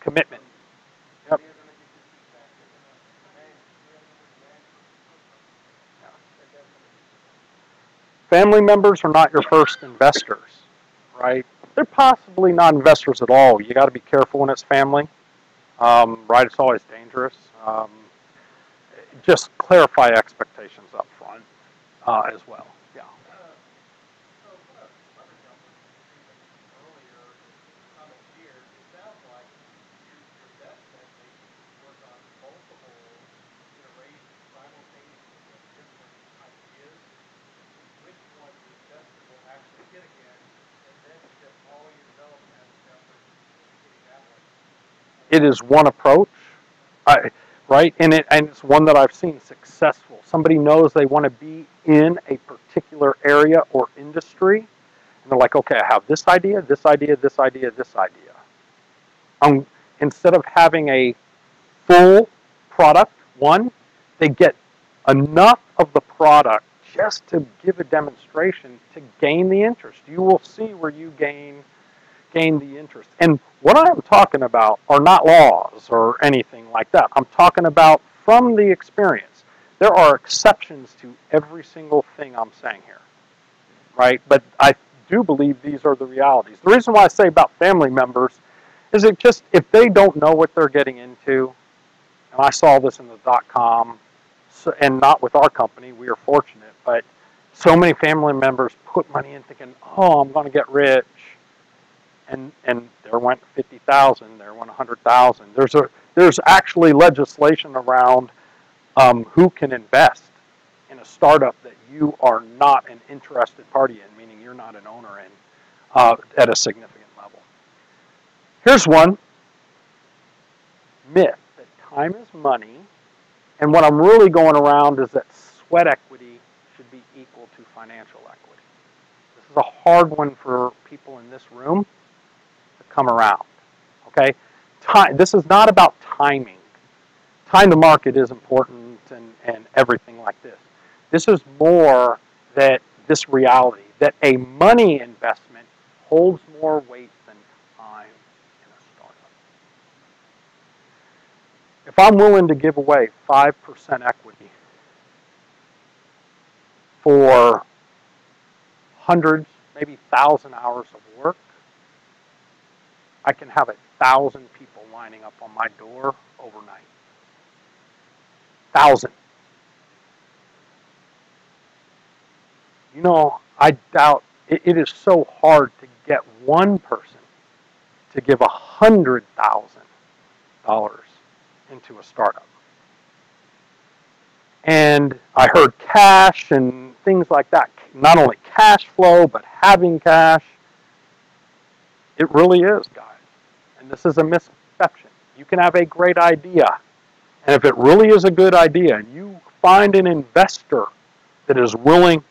Commitment. Yep. Family members are not your first investors, right? They're possibly not investors at all. You got to be careful when it's family, right? It's always dangerous. Just clarify expectations up front as well. Yeah. It is one approach, right? And it's one that I've seen successful. Somebody knows they want to be in a particular area or industry, and they're like, okay, I have this idea, this idea, this idea, this idea. Instead of having a full product, they get enough of the product just to give a demonstration to gain the interest. You will see where you gain the interest. And what I'm talking about are not laws or anything like that. I'm talking about from the experience. There are exceptions to every single thing I'm saying here, right? But I do believe these are the realities. The reason why I say about family members is it just, if they don't know what they're getting into, and I saw this in the .com, and not with our company, we are fortunate, but so many family members put money in thinking, oh, I'm going to get rich. And there went 50,000, there went 100,000. There's actually legislation around who can invest in a startup that you are not an interested party in, meaning you're not an owner in at a significant level. Here's one myth that time is money, and what I'm really going around is that sweat equity should be equal to financial equity. This is a hard one for people in this room to come around. Okay, this is not about timing. Time to market is important and everything like this. This is more that this reality that a money investment holds more weight than time in a startup. If I'm willing to give away 5% equity for hundreds, maybe 1,000 hours of work, I can have 1,000 people lining up on my door overnight. 1,000. You know, I doubt it is so hard to get one person to give $100,000 into a startup. And I heard cash and things like that. Not only cash flow, but having cash. It really is, guys. And this is a misconception. You can have a great idea. And if it really is a good idea, and you find an investor that is willing,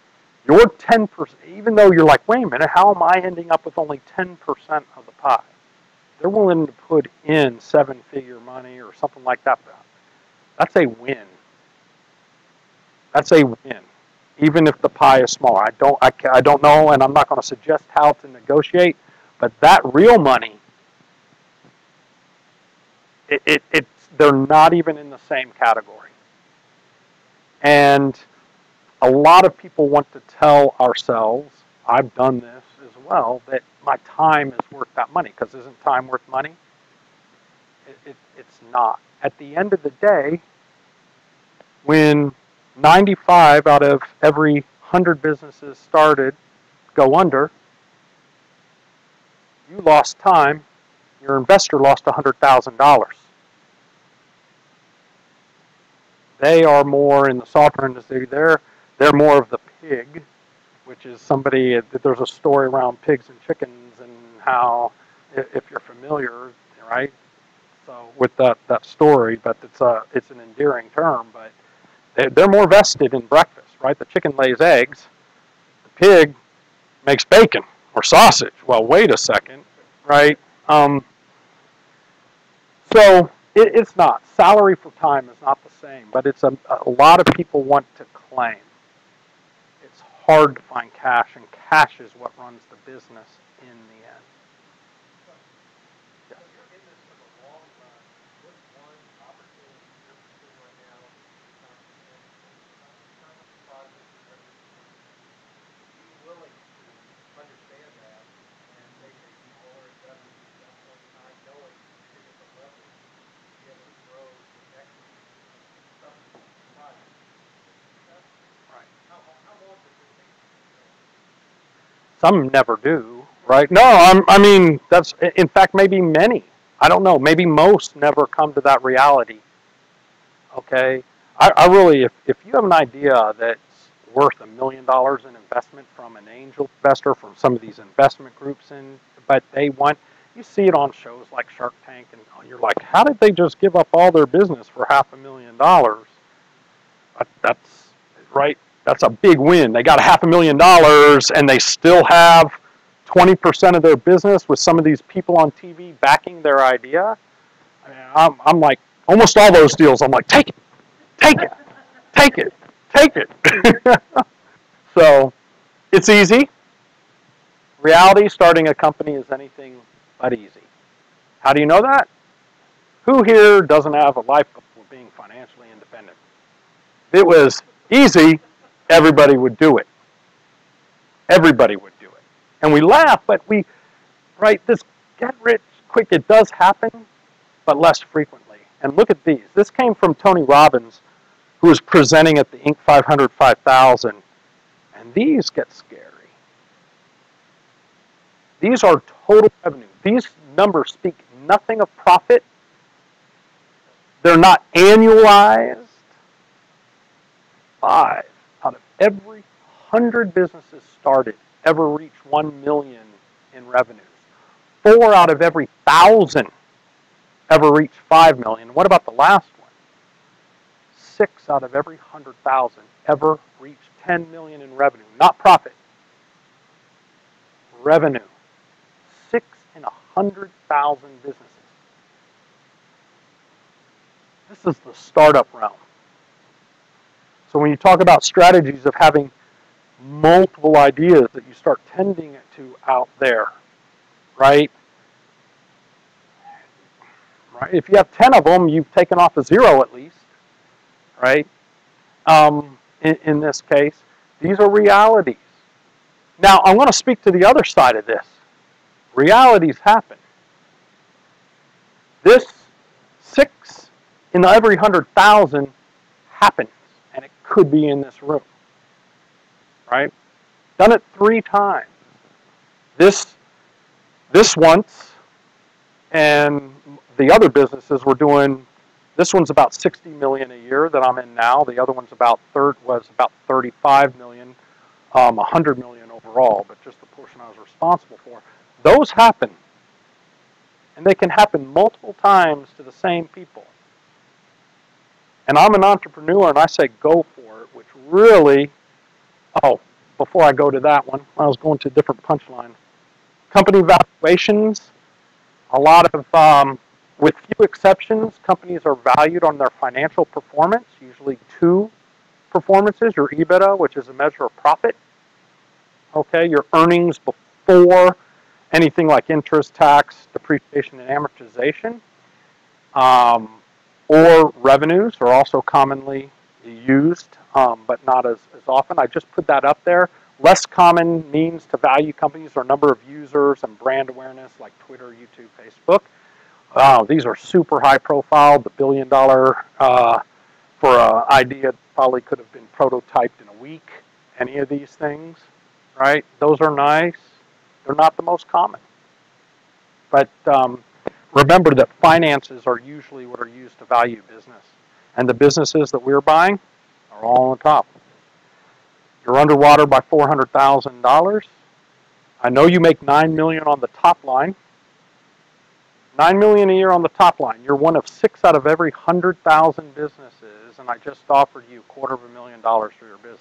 your 10%, even though you're like, wait a minute, how am I ending up with only 10% of the pie? They're willing to put in 7-figure money or something like that. That's a win. That's a win, even if the pie is smaller. I don't know, and I'm not going to suggest how to negotiate, but that real money, they're not even in the same category. And a lot of people want to tell ourselves, I've done this as well, that my time is worth that money, because isn't time worth money? It's not. At the end of the day, when 95 out of every 100 businesses started go under, you lost time, your investor lost $100,000. They are more in the software industry. They're more of the pig, which is somebody, there's a story around pigs and chickens and how, if you're familiar, right? So with that story, but it's an endearing term, but they're more vested in breakfast, right? The chicken lays eggs, the pig makes bacon or sausage. Well, wait a second, right? So it's not. Salary for time is not the same, but it's a lot of people want to claim. It's hard to find cash, and cash is what runs the business in the end. Yes. Some never do, right? No, I mean, that's, in fact, maybe many. I don't know. Maybe most never come to that reality. Okay? I really, if you have an idea that's worth $1 million in investment from an angel investor, from some of these investment groups, but they want, you see it on shows like Shark Tank, and you're like, how did they just give up all their business for $500,000? That's right. That's a big win. They got $500,000 and they still have 20% of their business with some of these people on TV backing their idea. I mean, I'm like, almost all those deals, I'm like, take it, take it, take it, take it. So it's easy. Reality, starting a company is anything but easy. How do you know that? Who here doesn't have a life goal of being financially independent? If it was easy, everybody would do it. Everybody would do it. And we laugh, but right, this get rich quick, it does happen, but less frequently. And look at these. This came from Tony Robbins, who was presenting at the Inc. 500 5000. And these get scary. These are total revenue. These numbers speak nothing of profit. They're not annualized. 5 out of every 100 businesses started ever reach 1 million in revenues. 4 out of every 1,000 ever reach 5 million. What about the last one? 6 out of every 100,000 ever reach 10 million in revenue. Not profit. Revenue. 6 in 100,000 businesses. This is the startup realm. So when you talk about strategies of having multiple ideas that you start tending to out there, right? Right. If you have 10 of them, you've taken off a 0 at least, right? In this case, these are realities. Now, I want to speak to the other side of this. Realities happen. This 6 in every 100,000 happens, and it could be in this room, right? Done it 3 times. This once, and the other businesses were doing. This one's about 60 million a year that I'm in now. The other one's was about 35 million, 100 million overall, but just the portion I was responsible for. Those happen, and they can happen multiple times to the same people. And I'm an entrepreneur, and I say go for it, which really, before I go to that one, I was going to a different punchline. Company valuations, a lot of, with few exceptions, companies are valued on their financial performance, usually 2 performances, your EBITDA, which is a measure of profit, okay, your earnings before anything like interest, tax, depreciation, and amortization, or revenues are also commonly used, but not as often. I just put that up there. Less common means to value companies are number of users and brand awareness like Twitter, YouTube, Facebook. These are super high profile. The $1 billion for an idea probably could have been prototyped in a week. Any of these things, right? Those are nice. They're not the most common. But remember that finances are usually what are used to value business. And the businesses that we're buying are all on top. You're underwater by $400,000. I know you make $9 million on the top line. $9 million a year on the top line. You're one of 6 out of every 100,000 businesses, and I just offered you $250,000 for your business.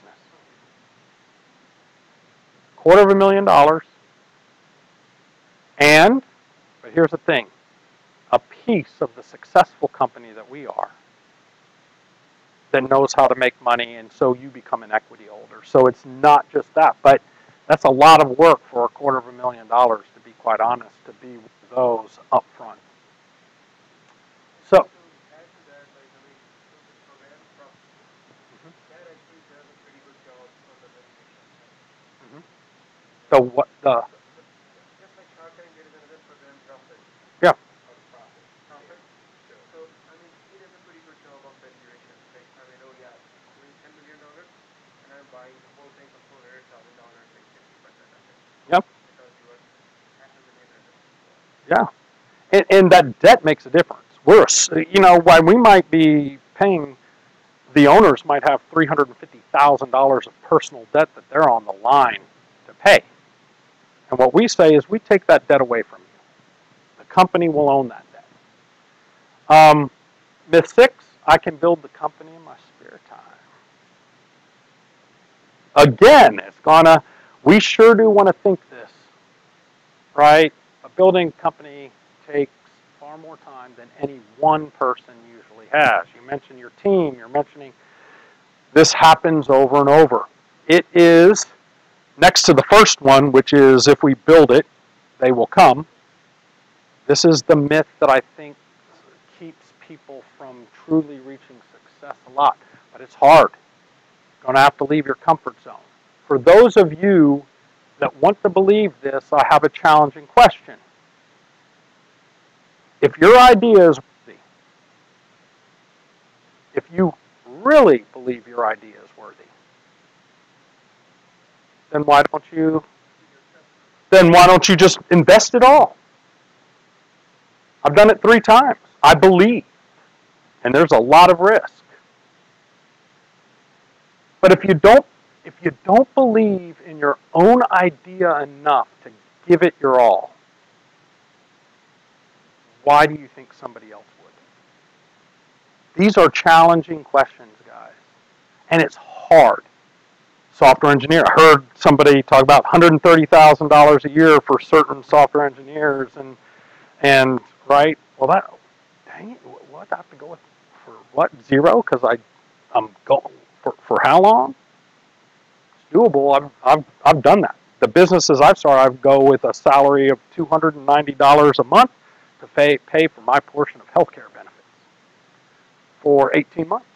$250,000. And, but here's the thing, a piece of the successful company that we are that knows how to make money, and so you become an equity holder. So it's not just that, but that's a lot of work for $250,000, to be quite honest, to be those up front. So, so what the? Yeah. Yep. Yeah. And that debt makes a difference. We're, you know, why we might be paying, the owners might have $350,000 of personal debt that they're on the line to pay. And what we say is we take that debt away from you. The company will own that debt. Myth 6, I can build the company in my spare time. Again, it's gonna, we sure do want to think this, right? A building company takes far more time than any one person usually has. You mentioned your team, you're mentioning this happens over and over. It is next to the first one, which is if we build it, they will come. This is the myth that I think keeps people from truly reaching success a lot, but it's hard. You're going to have to leave your comfort zone. For those of you that want to believe this, I have a challenging question. If your idea is worthy, if you really believe your idea is worthy, then why don't you just invest it all? I've done it 3 times. I believe. And there's a lot of risk. But if you don't believe in your own idea enough to give it your all, why do you think somebody else would? These are challenging questions, guys. And it's hard. Software engineer. I heard somebody talk about $130,000 a year for certain software engineers, and right. Well, that, dang it, what I have to go with for what, 0? Because I'm going for how long? It's doable. I've done that. The businesses I've started, I go with a salary of $290 a month to pay for my portion of healthcare benefits for 18 months.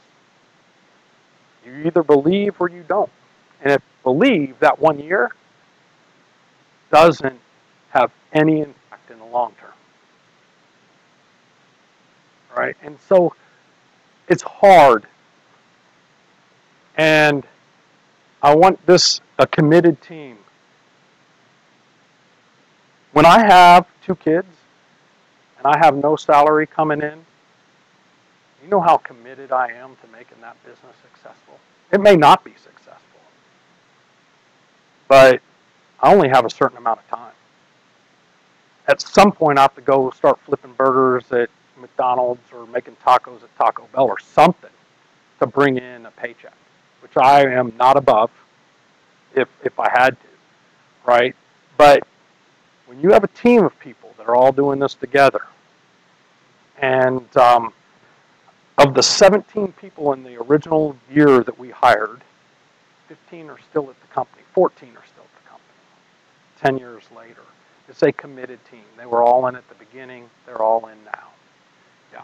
You either believe or you don't. And if you believe, that 1 year doesn't have any impact in the long term. Right? And so it's hard. And I want a committed team. When I have 2 kids and I have no salary coming in, you know how committed I am to making that business successful? It may not be successful, but I only have a certain amount of time. At some point, I have to go start flipping burgers at McDonald's or making tacos at Taco Bell or something to bring in a paycheck, which I am not above if I had to, right? But when you have a team of people that are all doing this together, and of the 17 people in the original year that we hired, 15 are still at the company, 14 are still at the company, 10 years later. It's a committed team. They were all in at the beginning. They're all in now. Yeah.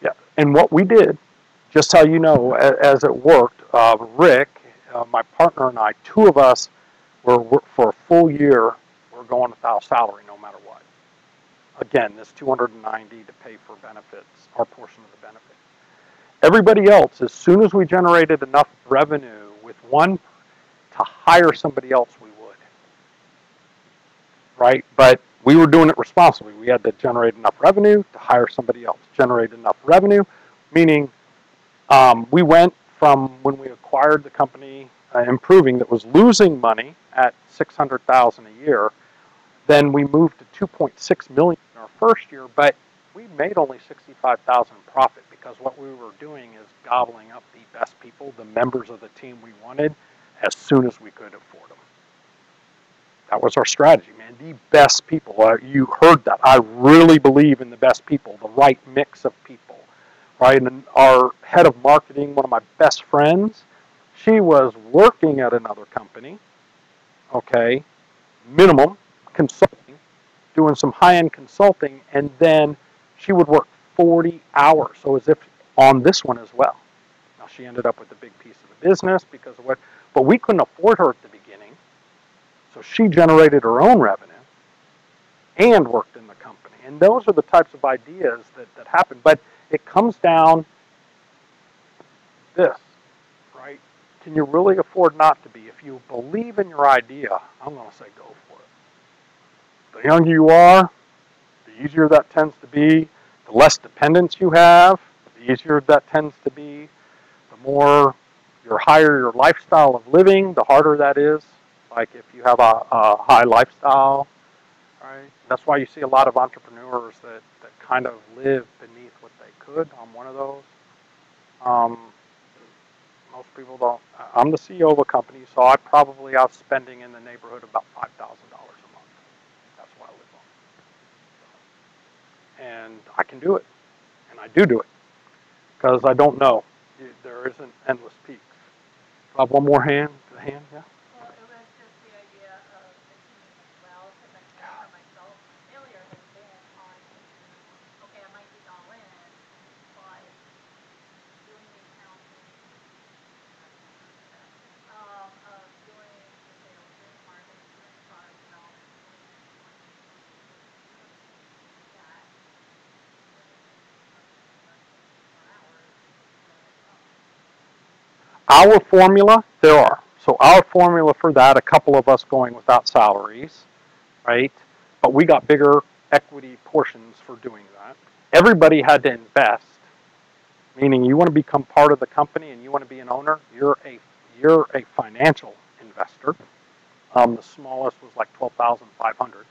Yeah. And what we did, just so you know, as it worked, Rick, my partner, and I, 2 of us were for a full year, we're going without salary no matter what. Again, this $290 to pay for benefits, our portion of the benefits. Everybody else, as soon as we generated enough revenue with one to hire somebody else, we would. Right? But we were doing it responsibly. We had to generate enough revenue to hire somebody else, generate enough revenue, meaning we went from when we acquired the company, Improving, that was losing money at $600,000 a year. Then we moved to $2.6 million in our first year, but we made only $65,000 in profit because what we were doing is gobbling up the best people, the members of the team we wanted, as soon as we could afford them. That was our strategy, man. The best people. You heard that. I really believe in the best people, the right mix of people. Right? And our head of marketing, one of my best friends, she was working at another company, okay, minimum consulting, doing some high-end consulting, and then she would work 40 hours, so as if on this one as well. Now, she ended up with a big piece of the business because of what, but we couldn't afford her at the beginning, so she generated her own revenue and worked in the company. And those are the types of ideas that happen, but it comes down this, right? Can you really afford not to be? If you believe in your idea, I'm going to say go for it. The younger you are, the easier that tends to be. The less dependence you have, the easier that tends to be. The more your higher your lifestyle of living, the harder that is. Like if you have a high lifestyle, right? That's why you see a lot of entrepreneurs that kind of live beneath what they could. I'm one of those. Most people don't. I'm the CEO of a company, so I'm probably out spending in the neighborhood of about $5,000 a month. That's what I live on. And I can do it. And I do it. Because I don't know. There isn't endless peaks. Do I have one more hand? The hand, yeah? Well, it was just the idea of achieving wealth, because I know for myself, failure has been on thinking, okay, I might be all in, but doing the accounting, of doing the sales, doing the marketing, doing the product development, that, Our formula, there are. So our formula for that, a couple of us going without salaries, right? But we got bigger equity portions for doing that. Everybody had to invest, meaning you want to become part of the company and you want to be an owner, you're a financial investor. The smallest was like $12,500,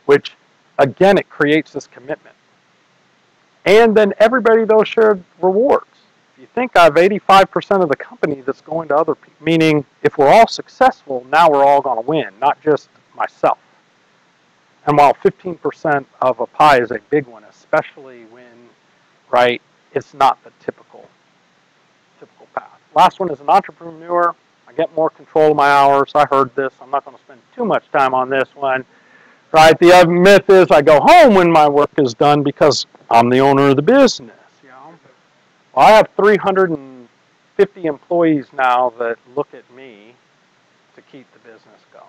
which again, it creates this commitment. And then everybody, though, shared rewards. If you think I have 85% of the company that's going to other people, meaning if we're all successful, now we're all going to win, not just myself. And while 15% of a pie is a big one, especially when, right, it's not the typical path. Last one is an entrepreneur. I get more control of my hours. I heard this. I'm not going to spend too much time on this one. Right? The other myth is I go home when my work is done because I'm the owner of the business. You know? Well, I have 350 employees now that look at me to keep the business going.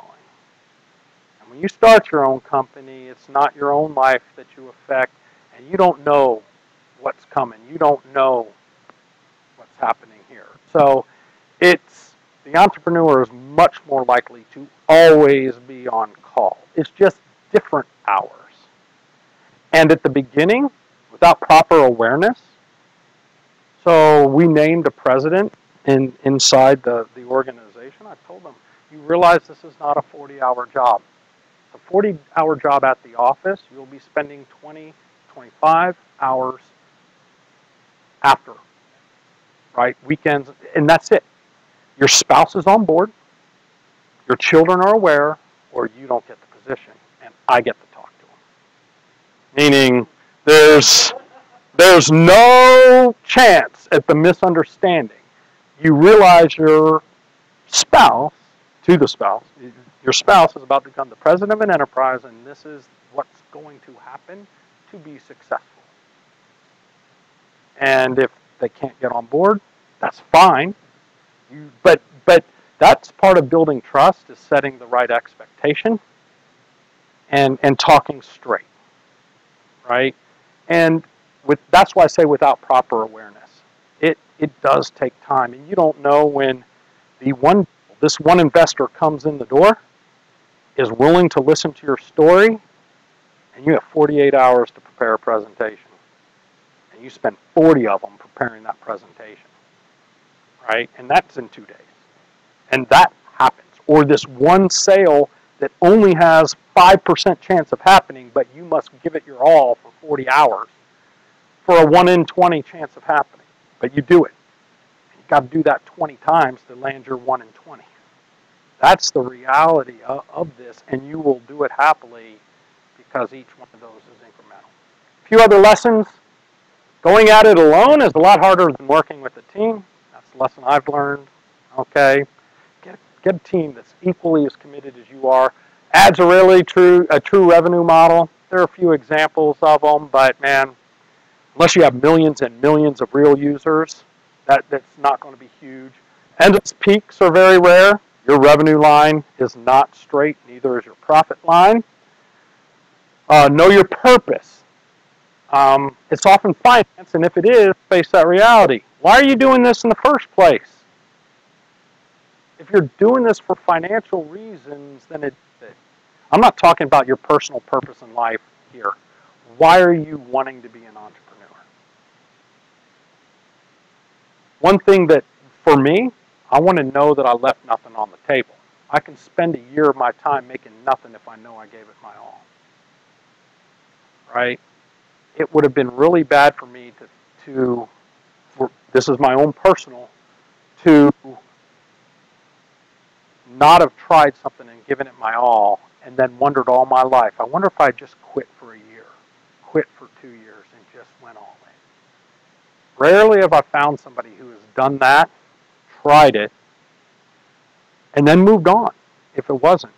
And when you start your own company, it's not your own life that you affect, and you don't know what's coming. You don't know what's happening here. So the entrepreneur is much more likely to always be on call. It's just different hours. And at the beginning, without proper awareness, so we named a president inside the organization. I told them, you realize this is not a 40-hour job. It's a 40-hour job at the office. You'll be spending 20, 25 hours after, right? Weekends, and that's it. Your spouse is on board, your children are aware, or you don't get the position, and I get to talk to them. Meaning, there's no chance at the misunderstanding. You realize your spouse is about to become the president of an enterprise, and this is what's going to happen to be successful. And if they can't get on board, that's fine. But that's part of building trust, is setting the right expectation and talking straight, right? And that's why I say without proper awareness. It does take time, and you don't know when this one investor comes in the door, is willing to listen to your story, and you have 48 hours to prepare a presentation, and you spend 40 of them preparing that presentation, right? And that's in 2 days. And that happens. Or this one sale that only has 5% chance of happening, but you must give it your all for 40 hours for a 1 in 20 chance of happening. But you do it. You've got to do that 20 times to land your 1 in 20. That's the reality of this, and you will do it happily because each one of those is incremental. A few other lessons. Going at it alone is a lot harder than working with a team. That's the lesson I've learned. Okay, get a team that's equally as committed as you are. Ads are really a true revenue model. There are a few examples of them, but man, unless you have millions and millions of real users, that's not going to be huge. Endless peaks are very rare. Your revenue line is not straight, neither is your profit line. Know your purpose. It's often finance, and if it is, face that reality. Why are you doing this in the first place? If you're doing this for financial reasons, then I'm not talking about your personal purpose in life here. Why are you wanting to be an entrepreneur? One thing that, for me, I want to know that I left nothing on the table. I can spend a year of my time making nothing if I know I gave it my all. Right? It would have been really bad for me this is my own personal, to not have tried something and given it my all and then wondered all my life, I wonder if I just quit for a year, quit for 2 years and just went all in. Rarely have I found somebody who has done that, tried it, and then moved on, if it wasn't,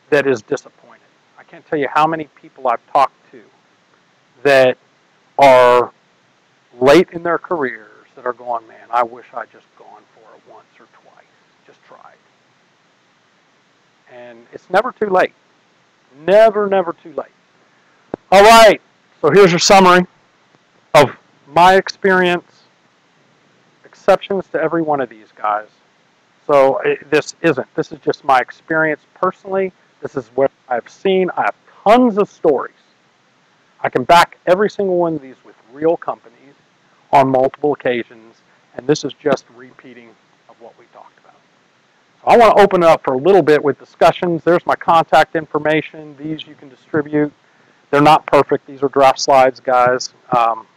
that is disappointed. I can't tell you how many people I've talked to that are late in their careers that are going, man, I wish I'd just gone for it once or twice, just tried. And it's never too late. Never, never too late. All right, so here's your summary of my experience, exceptions to every one of these guys. So this is just my experience personally. This is what I've seen. I have tons of stories. I can back every single one of these with real companies on multiple occasions, and this is just repeating of what we talked about. So I want to open it up for a little bit with discussions. There's my contact information. These you can distribute. They're not perfect. These are draft slides, guys. I'll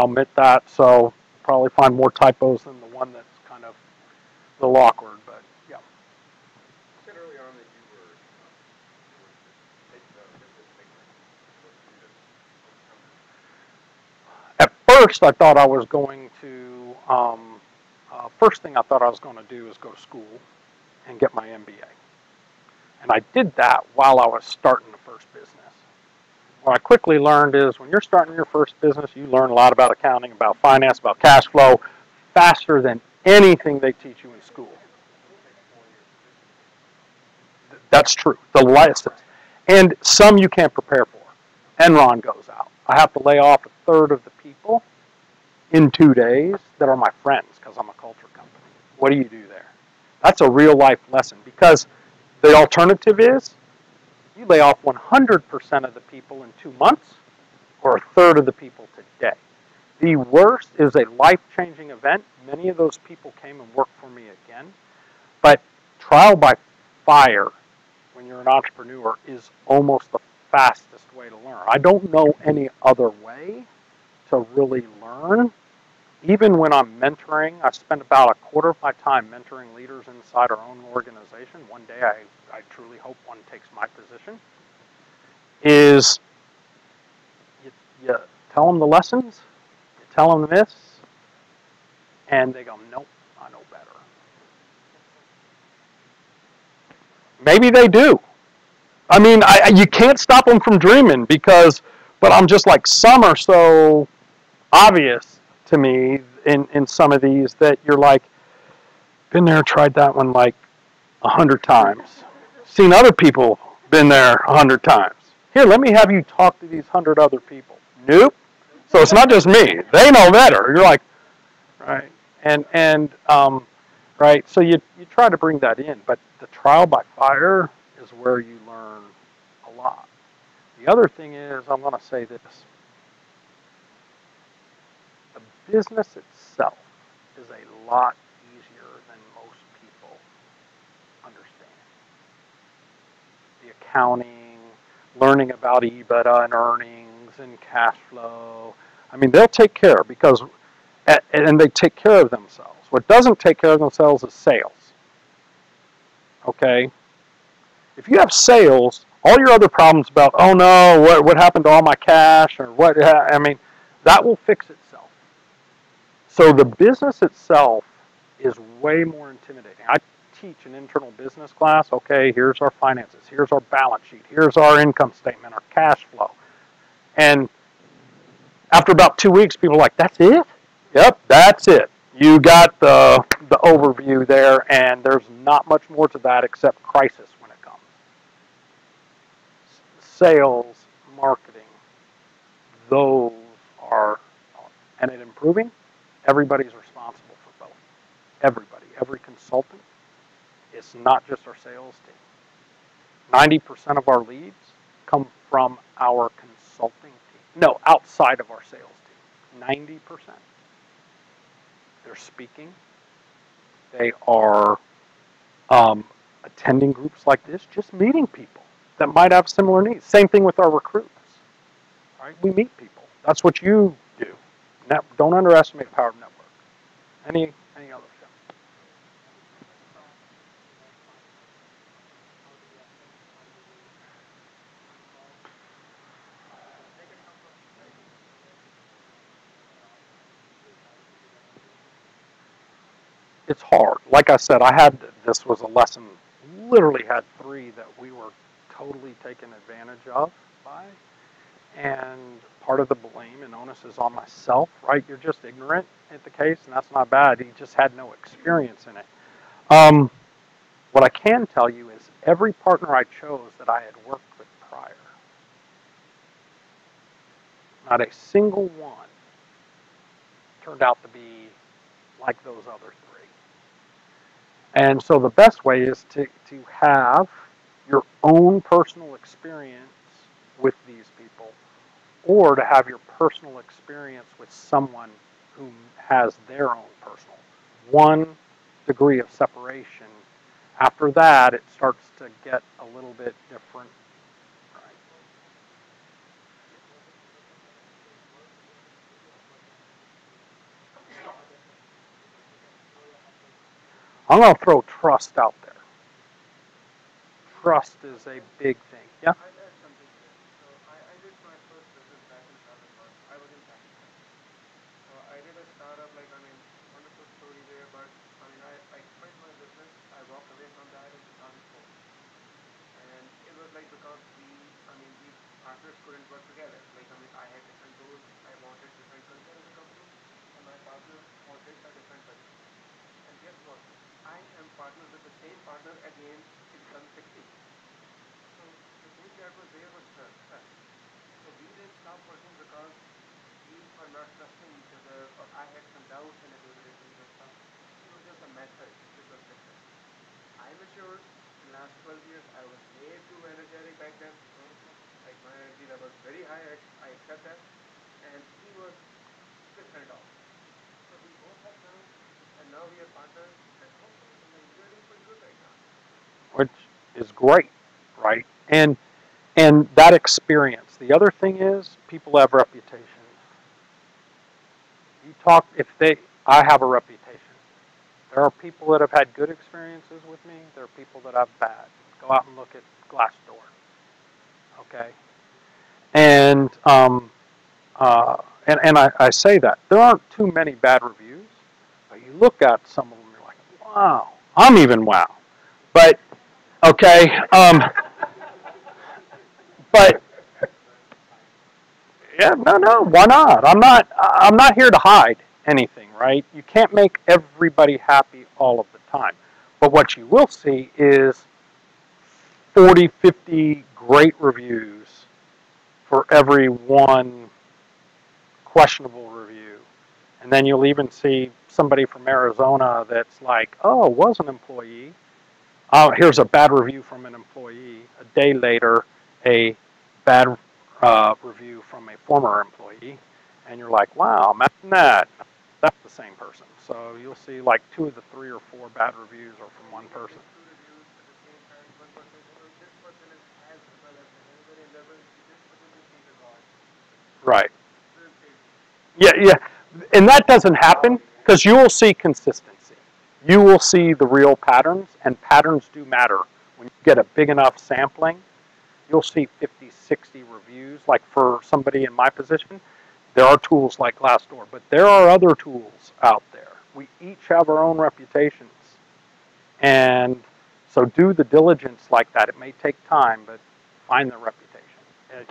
admit that. So probably find more typos than the one that's kind of a little awkward, but yeah. You said early on that you were At first, I thought I was going to, first thing I thought I was going to do is go to school and get my MBA. And I did that while I was starting the first business. What I quickly learned is when you're starting your first business, you learn a lot about accounting, about finance, about cash flow, faster than anything they teach you in school. That's true. The license. And some you can't prepare for. Enron goes out. I have to lay off a third of the people in 2 days that are my friends because I'm a culture company. What do you do there? That's a real life lesson because the alternative is you lay off 100% of the people in 2 months or a third of the people today. The worst is a life-changing event. Many of those people came and worked for me again. But trial by fire when you're an entrepreneur is almost the fastest way to learn. I don't know any other way to really learn. Even when I'm mentoring, I spend about a quarter of my time mentoring leaders inside our own organization. One day I truly hope one takes my position. Is you tell them the lessons, you tell them this, and they go, nope, I know better. Maybe they do. I mean, you can't stop them from dreaming but I'm just like, some are so obvious to me in some of these that you're like, been there, tried that one like 100 times. Seen other people been there 100 times. Here, let me have you talk to these 100 other people. Nope. So it's not just me. They know better. You're like, right. And right. So you try to bring that in, but the trial by fire is where you learn a lot. The other thing is, I'm going to say this. The business itself is a lot easier than most people understand. The accounting, learning about EBITDA and earnings and cash flow. I mean, they'll take care because, and they take care of themselves. What doesn't take care of themselves is sales. Okay? If you have sales, all your other problems about, oh no, what happened to all my cash, or what, I mean, that will fix itself. So the business itself is way more intimidating. I teach an internal business class. Okay, here's our finances, here's our balance sheet, here's our income statement, our cash flow. And after about 2 weeks, people are like, that's it? Yep, that's it. You got the overview there, and there's not much more to that except crisis when it comes. Sales, marketing, those are, and in improving, everybody's responsible for both. Everybody, every consultant. It's not just our sales team. 90% of our leads come from our consulting team. No, outside of our sales team. 90%. They're speaking. They are attending groups like this, just meeting people that might have similar needs. Same thing with our recruits. Right? We meet people. That's what you do. Don't underestimate the power of network. Any other stuff? It's hard. Like I said, this was a lesson, literally had 3 that we were totally taken advantage of by. And part of the blame and onus is on myself, right? You're just ignorant at the case, and that's not bad. He just had no experience in it. What I can tell you is every partner I chose that I had worked with prior, not a single one turned out to be like those other 3. And so the best way is to have your own personal experience with these people, or to have your personal experience with someone who has their own personal. 1 degree of separation. After that, it starts to get a little bit different. Right? I'm going to throw trust out there. Trust is a big thing. Yeah? I'll add something here. So I did my first business back in Pakistan. I was in Pakistan. So I did a startup, like, I mean, wonderful story there, but I mean, I quit my business. I walked away from that in 2004. And it was like because we partners couldn't work together. Like, I mean, I had different goals. I wanted different culture in the company, and my partner wanted a different culture. And guess what? I am partnered with the same partner again in 2016. So the thing that was there was trust. So we didn't stop working because we were not trusting each other, or I had some doubts in abilities and stuff. It was just a method which was different. I matured. In the last 12 years, I was way too energetic back then. Like, my energy level was very high. I accept that. And he was different off. So we both have grown, and now we are partners, and hopefully we are doing pretty good right now. Which is great, right? And that experience. The other thing is, people have reputations. You talk, I have a reputation. There are people that have had good experiences with me. There are people that have bad. Go out and look at Glassdoor. Okay? And I say that. There aren't too many bad reviews, but you look at some of them, you're like, wow. I'm even wow. But, okay, but, yeah, no, why not? I'm not here to hide anything, right? You can't make everybody happy all of the time. But what you will see is 40, 50 great reviews for every 1 questionable review. And then you'll even see somebody from Arizona that's like, oh, was an employee. Here's a bad review from an employee. A day later, a bad review from a former employee, and you're like, wow, imagine that. That's the same person. So you'll see like 2 of the 3 or 4 bad reviews are from one person. Right. Yeah, yeah. And that doesn't happen because you will see consistency. You will see the real patterns, and patterns do matter. When you get a big enough sampling, you'll see 50, 60 reviews. Like for somebody in my position, there are tools like Glassdoor, but there are other tools out there. We each have our own reputations. And so do the diligence like that. It may take time, but find the reputation. Yes.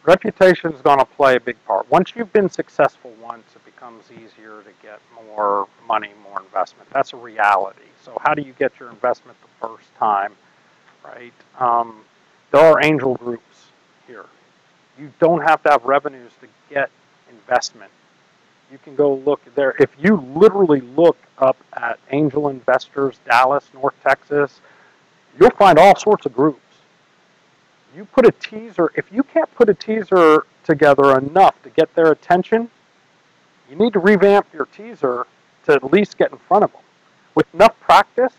Reputation is going to play a big part. Once you've been successful once, it becomes easier to get more money, more investment. That's a reality. So how do you get your investment the first time, right? There are angel groups here. You don't have to have revenues to get investment. You can go look there. If you literally look up at Angel Investors, Dallas, North Texas, you'll find all sorts of groups. You put a teaser, if you can't put a teaser together enough to get their attention, you need to revamp your teaser to at least get in front of them. With enough practice,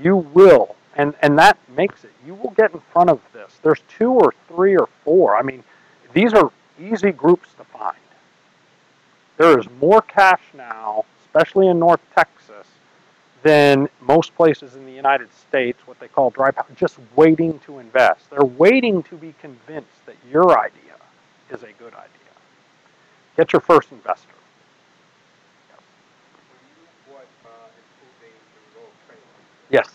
you will, and that makes it. You will get in front of this. There's 2 or 3 or 4. I mean, these are easy groups to find. There is more cash now, especially in North Texas, than most places in the United States, what they call dry powder, just waiting to invest. They're waiting to be convinced that your idea is a good idea. Get your first investor. Yes.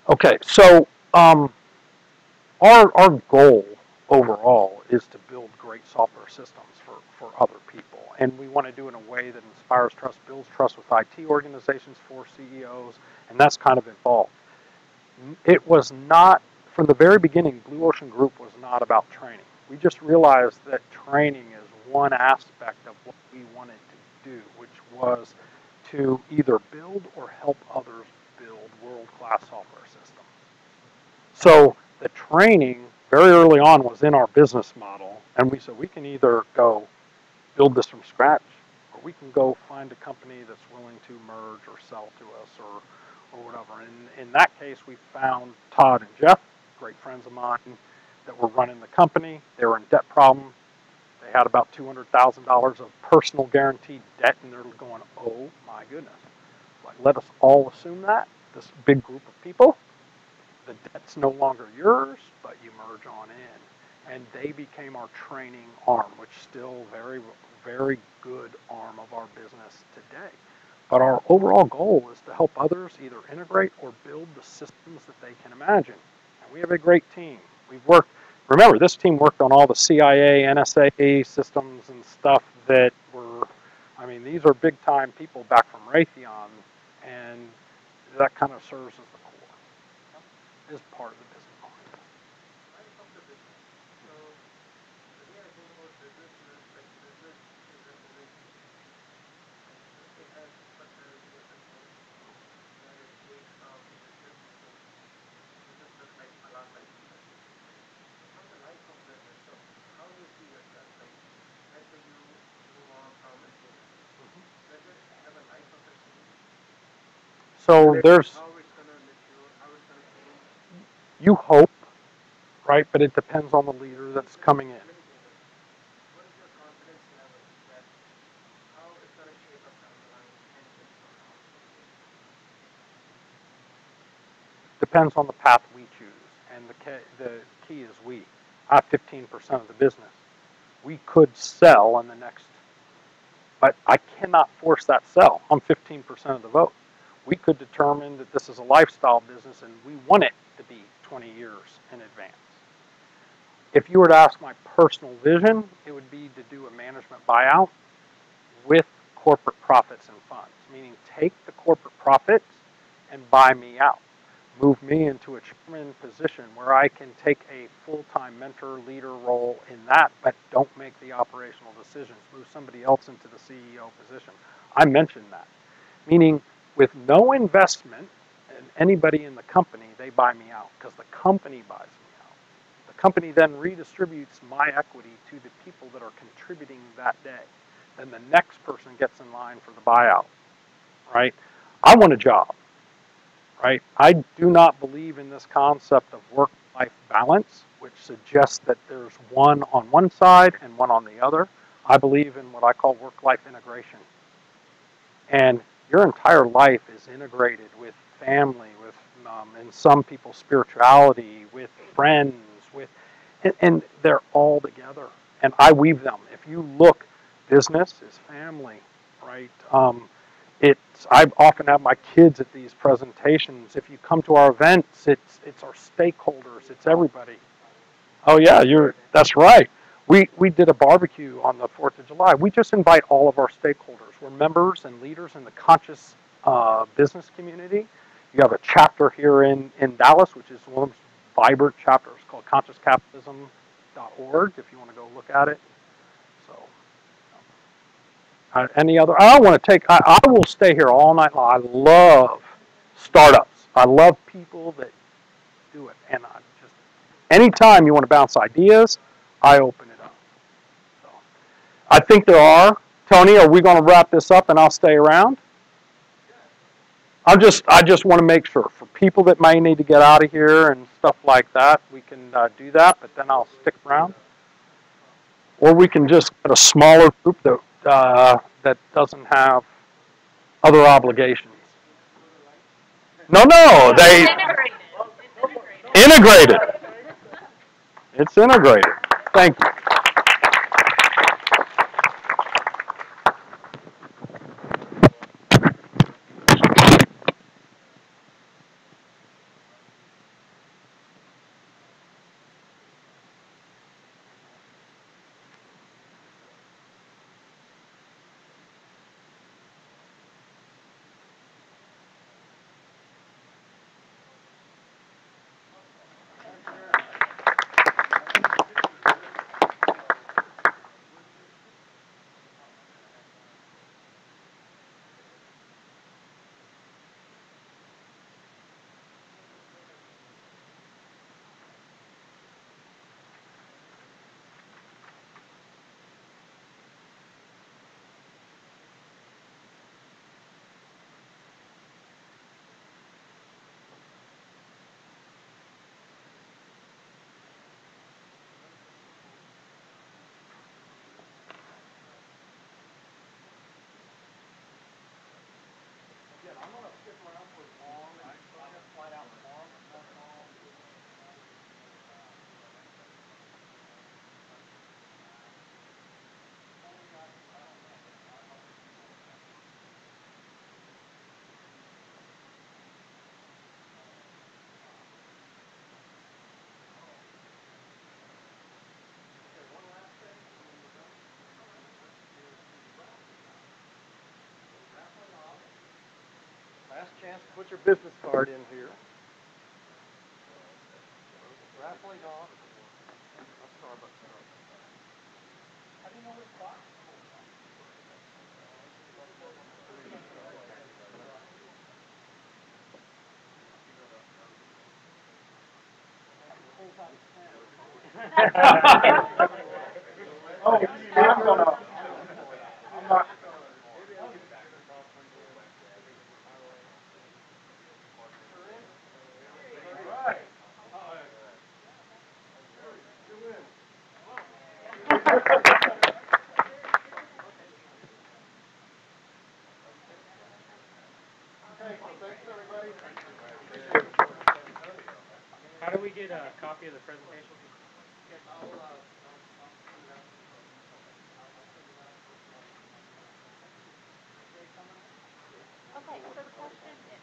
Okay, so our goal overall is to build great software systems for other people. And we want to do it in a way that inspires trust, builds trust with IT organizations, for CEOs, and that's kind of involved. It was not, from the very beginning, Blue Ocean Group was not about training. We just realized that training is one aspect of what we wanted to do, which was to either build or help others build world-class software systems. So the training very early on was in our business model, and we said we can either go build this from scratch, or we can go find a company that's willing to merge or sell to us or whatever. And in that case, we found Todd and Jeff, great friends of mine, that were running the company. They were in debt problem. They had about $200,000 of personal guaranteed debt, and they're going, oh my goodness. Like, let us all assume that, this big group of people. The debt's no longer yours, but you merge on in. And they became our training arm, which is still very, very good arm of our business today. But our overall goal is to help others either integrate or build the systems that they can imagine. And we have a great team. We've worked, remember, this team worked on all the CIA, NSA systems and stuff that were, I mean, these are big time people back from Raytheon, and that kind of serves as the core, is part of the business model. So there's, you hope, right? But it depends on the leader that's coming in. Depends on the path we choose. And the key is we. I have 15% of the business. We could sell in the next, but I cannot force that sell. I'm 15% of the vote. We could determine that this is a lifestyle business and we want it to be 20 years in advance. If you were to ask my personal vision, it would be to do a management buyout with corporate profits and funds. meaning take the corporate profits and buy me out. Move me into a chairman position where I can take a full-time mentor leader role in that, but don't make the operational decisions. Move somebody else into the CEO position. I mentioned that, meaning with no investment in anybody in the company, they buy me out because the company buys me out. The company then redistributes my equity to the people that are contributing that day. Then the next person gets in line for the buyout, right? I want a job, right? I do not believe in this concept of work-life balance, which suggests that there's one on one side and one on the other. I believe in what I call work-life integration. And your entire life is integrated with family, with, in some people, spirituality, with friends, with, and they're all together. And I weave them. If you look, business is family, right? I often have my kids at these presentations. If you come to our events, it's our stakeholders, it's everybody. Oh yeah, that's right. We did a barbecue on the 4th of July. We just invite all of our stakeholders. We're members and leaders in the conscious business community. You have a chapter here in Dallas, which is one of the most vibrant chapters called consciouscapitalism.org, if you want to go look at it. So, any other? I want to take, I will stay here all night long. I love startups. I love people that do it. And I just, anytime you want to bounce ideas, I open it up. So, I think there are. Tony, are we going to wrap this up and I'll stay around? I just want to make sure for people that may need to get out of here and stuff like that, we can do that, but then I'll stick around. Or we can just get a smaller group that doesn't have other obligations. No, they integrated. It's integrated. Thank you. I'm going to skip around for as long. I'm going to fly out tomorrow. Last chance to put your business card in here. Raffling off a Starbucks card. How do you know which box? Oh, I'm not. How do we get a copy of the presentation? Okay, so the question is,